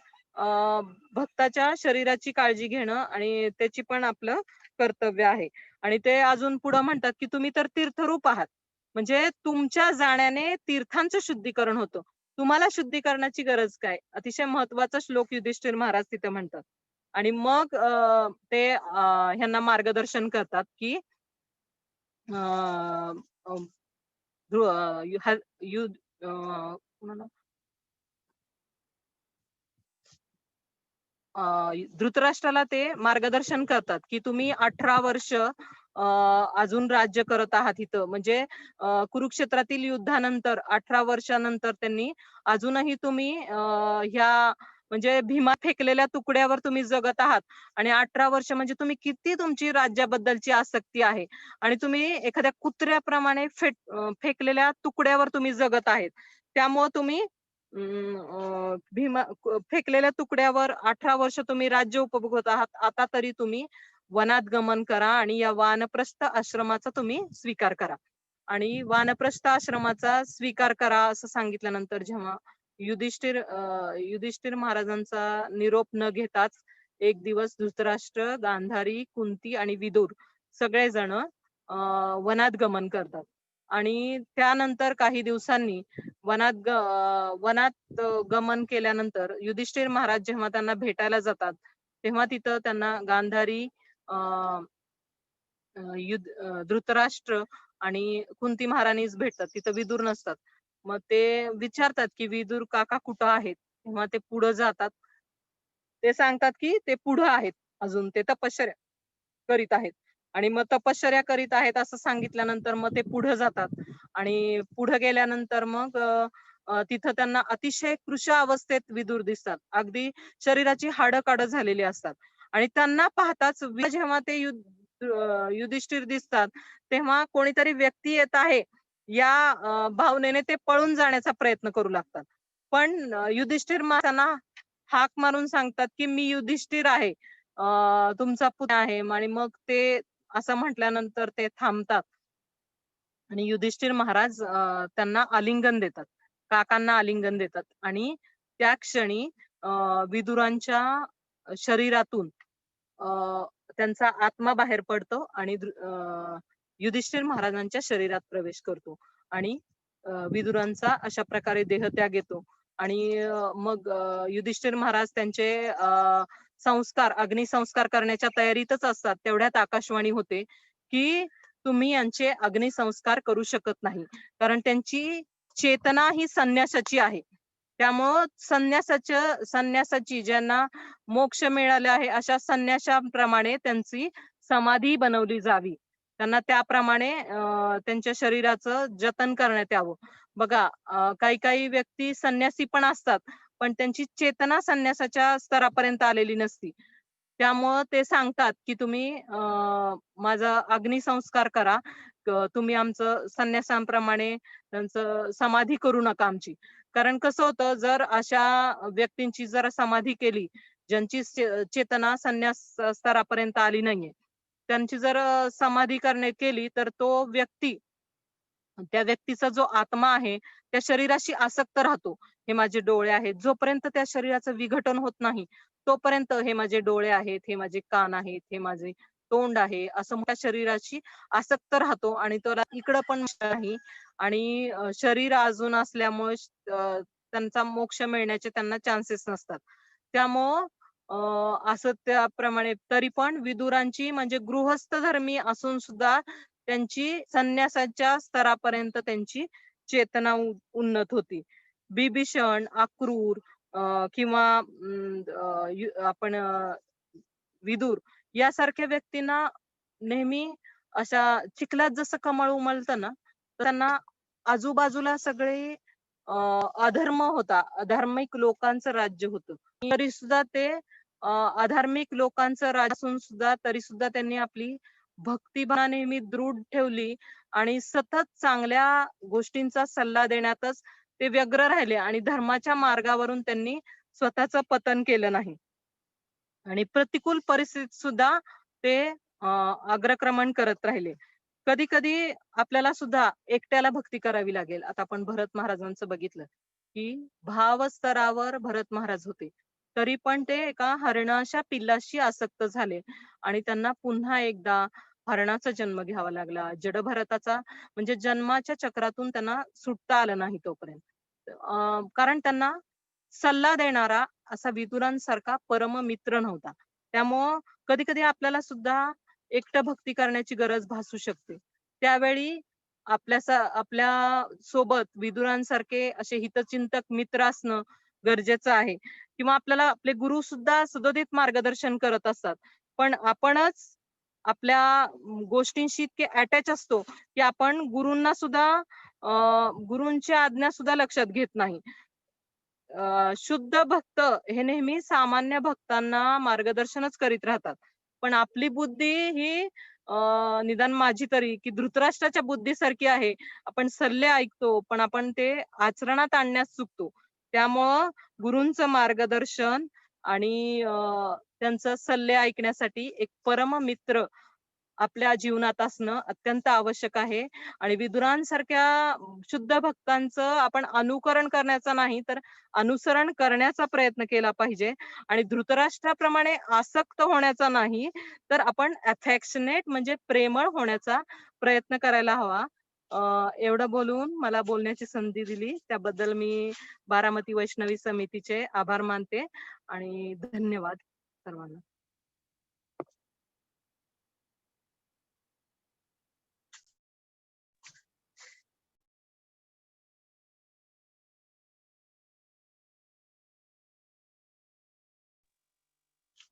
भक्ताच्या शरीराची काळजी घेणं आणि त्याची पण आपलं कर्तव्य आहे. आणि ते अजून पुढे म्हणतात, की तुम्ही तर तीर्थरूप आहात. म्हणजे तुमच्या जाण्याने तीर्थांचं शुद्धीकरण होतं. तुम्हाला शुद्धीकरणाची गरज काय? अतिशय महत्वाचा श्लोक युधिष्ठिर महाराज तिथे म्हणतात. आणि मग ते ह्यांना मार्गदर्शन करतात, की अ, अ, ध्रु अ, यु ह यु कोणाला? धृतराष्ट्राला ते मार्गदर्शन करतात, की तुम्ही 18 वर्ष अजून राज्य करत आहात इथं. म्हणजे कुरुक्षेत्रातील युद्धानंतर 18 वर्षानंतर त्यांनी अजूनही तुम्ही ह्या म्हणजे भीमा फेकलेल्या तुकड्यावर तुम्ही जगत आहात आणि 18 वर्ष म्हणजे तुम्ही किती तुमची राज्याबद्दलची आसक्ती आहे आणि तुम्ही एखाद्या कुत्र्याप्रमाणे फेकलेल्या तुकड्यावर तुम्ही जगत आहेत. त्यामुळे तुम्ही फेकलेल्या तुकड्यावर 18 वर्ष तुम्ही राज्य उपभोगत आहात. आता तरी तुम्ही वनात गमन करा आणि या वानप्रस्थ आश्रमाचा तुम्ही स्वीकार करा. आणि वानप्रस्थ आश्रमाचा स्वीकार करा असं सांगितल्यानंतर जेव्हा युधिष्ठिर महाराजांचा निरोप न घेताच एक दिवस धृतराष्ट्र, गांधारी, कुंती आणि विदुर सगळेजण वनात गमन करतात. आणि त्यानंतर काही दिवसांनी वनात गमन केल्यानंतर युधिष्ठिर महाराज जेव्हा त्यांना भेटायला जातात, तेव्हा तिथं त्यांना गांधारी, धृतराष्ट्र आणि कुंती महाराणीच भेटतात. तिथं विदुर नसतात. मग ते विचारतात की विदुर काका कुठं आहेत? तेव्हा ते पुढे जातात. ते सांगतात की ते पुढे आहेत, अजून ते तपश्चर्या करीत आहेत. आणि मग तपश्चर्या करीत आहेत असं सांगितल्यानंतर मग ते पुढे जातात. आणि पुढे गेल्यानंतर मग तिथं त्यांना अतिशय कृश अवस्थेत विदुर दिसतात. अगदी शरीराची हाडं काढं झालेली असतात. आणि त्यांना पाहताच जेव्हा ते युधिष्ठिर दिसतात, तेव्हा कोणीतरी व्यक्ती येत आहे या भावनेने ते पळून जाण्याचा प्रयत्न करू लागतात. पण युधिष्ठिर त्यांना हाक मारून सांगतात की मी युधिष्ठिर आहे, तुमचा पुत्र आहे. आणि मग ते असं म्हटल्यानंतर ते थांबतात. आणि युधिष्ठिर महाराज त्यांना आलिंगन देतात, काकांना आलिंगन देतात. आणि त्या क्षणी विदुरांच्या शरीरातून त्यांचा आत्मा बाहेर पडतो आणि युधिष्ठिर महाराजांच्या शरीरात प्रवेश करतो. आणि विदुरांचा अशा प्रकारे देहत्याग येतो. आणि मग युधिष्ठिर महाराज त्यांचे अग्निसंस्कार करण्याच्या तयारीतच असतात. तेवढ्यात आकाशवाणी होते की तुम्ही यांचे अग्निसंस्कार करू शकत नाही, कारण त्यांची चेतना ही संन्यासाची आहे. त्यामुळं संन्यासाची ज्यांना मोक्ष मिळाला आहे अशा संन्याशाप्रमाणे त्यांची समाधी बनवली जावी. त्यांना त्याप्रमाणे त्यांच्या शरीराचं जतन करण्यात यावं. बघा, काही काही व्यक्ती संन्यासी पण असतात, पण त्यांची चेतना संन्यासाच्या स्तरापर्यंत आलेली नसती. त्यामुळं ते सांगतात की तुम्ही माझा अग्निसंस्कार करा. तुम्ही आमचं संन्यासांप्रमाणे त्यांचं समाधी करू नका आमची. कारण कसं होतं, जर अशा व्यक्तींची जर समाधी केली, ज्यांची चेतना संन्यास स्तरापर्यंत आली नाहीये, त्यांची जर समाधी केली, तर तो व्यक्ती, त्या व्यक्तीचा जो आत्मा आहे त्या शरीराशी आसक्त राहतो. हे माझे डोळे आहेत, जोपर्यंत त्या शरीराचं विघटन होत नाही तोपर्यंत हे माझे डोळे आहेत, हे माझे कान आहेत, हे माझे तोंड आहे, असं त्या शरीराशी आसक्त राहतो. आणि त्याला इकडं पण नाही. आणि शरीर अजून असल्यामुळे त्यांचा मोक्ष मिळण्याचे त्यांना चान्सेस नसतात. त्यामुळं असं त्याप्रमाणे तरी पण विदुरांची म्हणजे गृहस्थ धर्मी असून सुद्धा त्यांची संन्यासाच्या स्तरापर्यंत त्यांची चेतना उन्नत होती. बिभीषण, अक्रूर किंवा आपण विदुर यासारख्या व्यक्तींना नेहमी अशा चिखलात जसं कमळ उमलतं ना, तर त्यांना आजूबाजूला सगळे अधर्म होता. अधार्मिक लोकांचं राज्य होतं. तरी सुद्धा ते अधार्मिक लोकांचं राज्य असून सुद्धा तरी सुद्धा त्यांनी आपली भक्तिभावना नेहमी दृढ ठेवली आणि सतत चांगल्या गोष्टींचा सल्ला देण्यातच ते व्यग्र राहिले आणि धर्माच्या मार्गावरून त्यांनी स्वतःचं पतन केलं नाही. आणि प्रतिकूल परिस्थितीत सुद्धा ते अग्रक्रमण करत राहिले. कधी-कधी आपल्याला सुद्धा एकट्याला भक्ती करावी लागेल. आता आपण भरत महाराजांचं बघितलं, की भावस्तरावर भरत महाराज होते. तरी पण ते एका हरणाच्या पिल्लाशी आसक्त झाले आणि त्यांना पुन्हा एकदा हरणाचा जन्म घ्यावा लागला. जडभरताचा म्हणजे जन्माच्या चक्रातून त्यांना सुटता आलं नाही तोपर्यंत. कारण त्यांना सल्ला देणारा असा विदुरांसारखा परममित्र नव्हता. त्यामुळं कधी-कधी आपल्याला सुद्धा एकटं भक्ती करण्याची गरज भासू शकते. त्यावेळी आपल्या सोबत विदुरांसारखे असे हितचिंतक मित्र असणं गरजेचं आहे. किंवा आपल्याला आपले गुरु सुद्धा सदोदित मार्गदर्शन करत असतात. पण आपणच आपल्या गोष्टींशी इतके अटॅच असतो, की आपण गुरूंना सुद्धा गुरूंची आज्ञा सुद्धा लक्षात घेत नाही. शुद्ध भक्त हे नेहमी सामान्य भक्तांना मार्गदर्शनच करीत राहतात. पण आपली बुद्धी ही निदान माझी तरी, की धृतराष्ट्राच्या बुद्धीसारखी आहे. आपण सल्ले ऐकतो, पण आपण ते आचरणात आणण्यास चुकतो. त्यामुळं गुरूंचं मार्गदर्शन आणि त्यांचं सल्ले ऐकण्यासाठी एक परम मित्र आपल्या जीवनात असणं अत्यंत आवश्यक आहे. आणि विदुरांसारख्या शुद्ध भक्तांचं आपण अनुकरण करण्याचा नाही, तर अनुसरण करण्याचा प्रयत्न केला पाहिजे. आणि धृतराष्ट्राप्रमाणे आसक्त होण्याचा नाही, तर आपण अफेक्शनेट म्हणजे प्रेमळ होण्याचा प्रयत्न करायला हवा. एवढं बोलून मला बोलण्याची संधी दिली त्याबद्दल मी बारामती वैष्णवी समितीचे आभार मानते आणि धन्यवाद सर्वांना.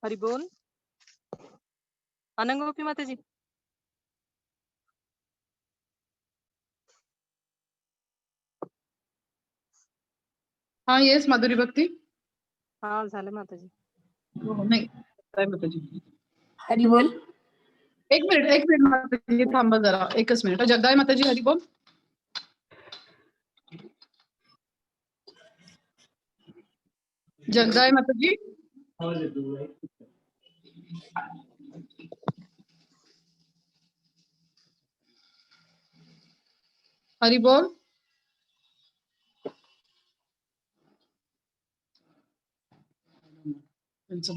हरी बोल. अनंगोपी माताजी. हा येस माधुरी भक्ती. हा झालं माताजी. हो नाही काय माताजी. हरी बोल. एक मिनिट माताजी थांबा जरा एकच मिनिट. जगदाय माताजी हरी बोल. जगदाय माताजी. हरी बोल. त्यांचं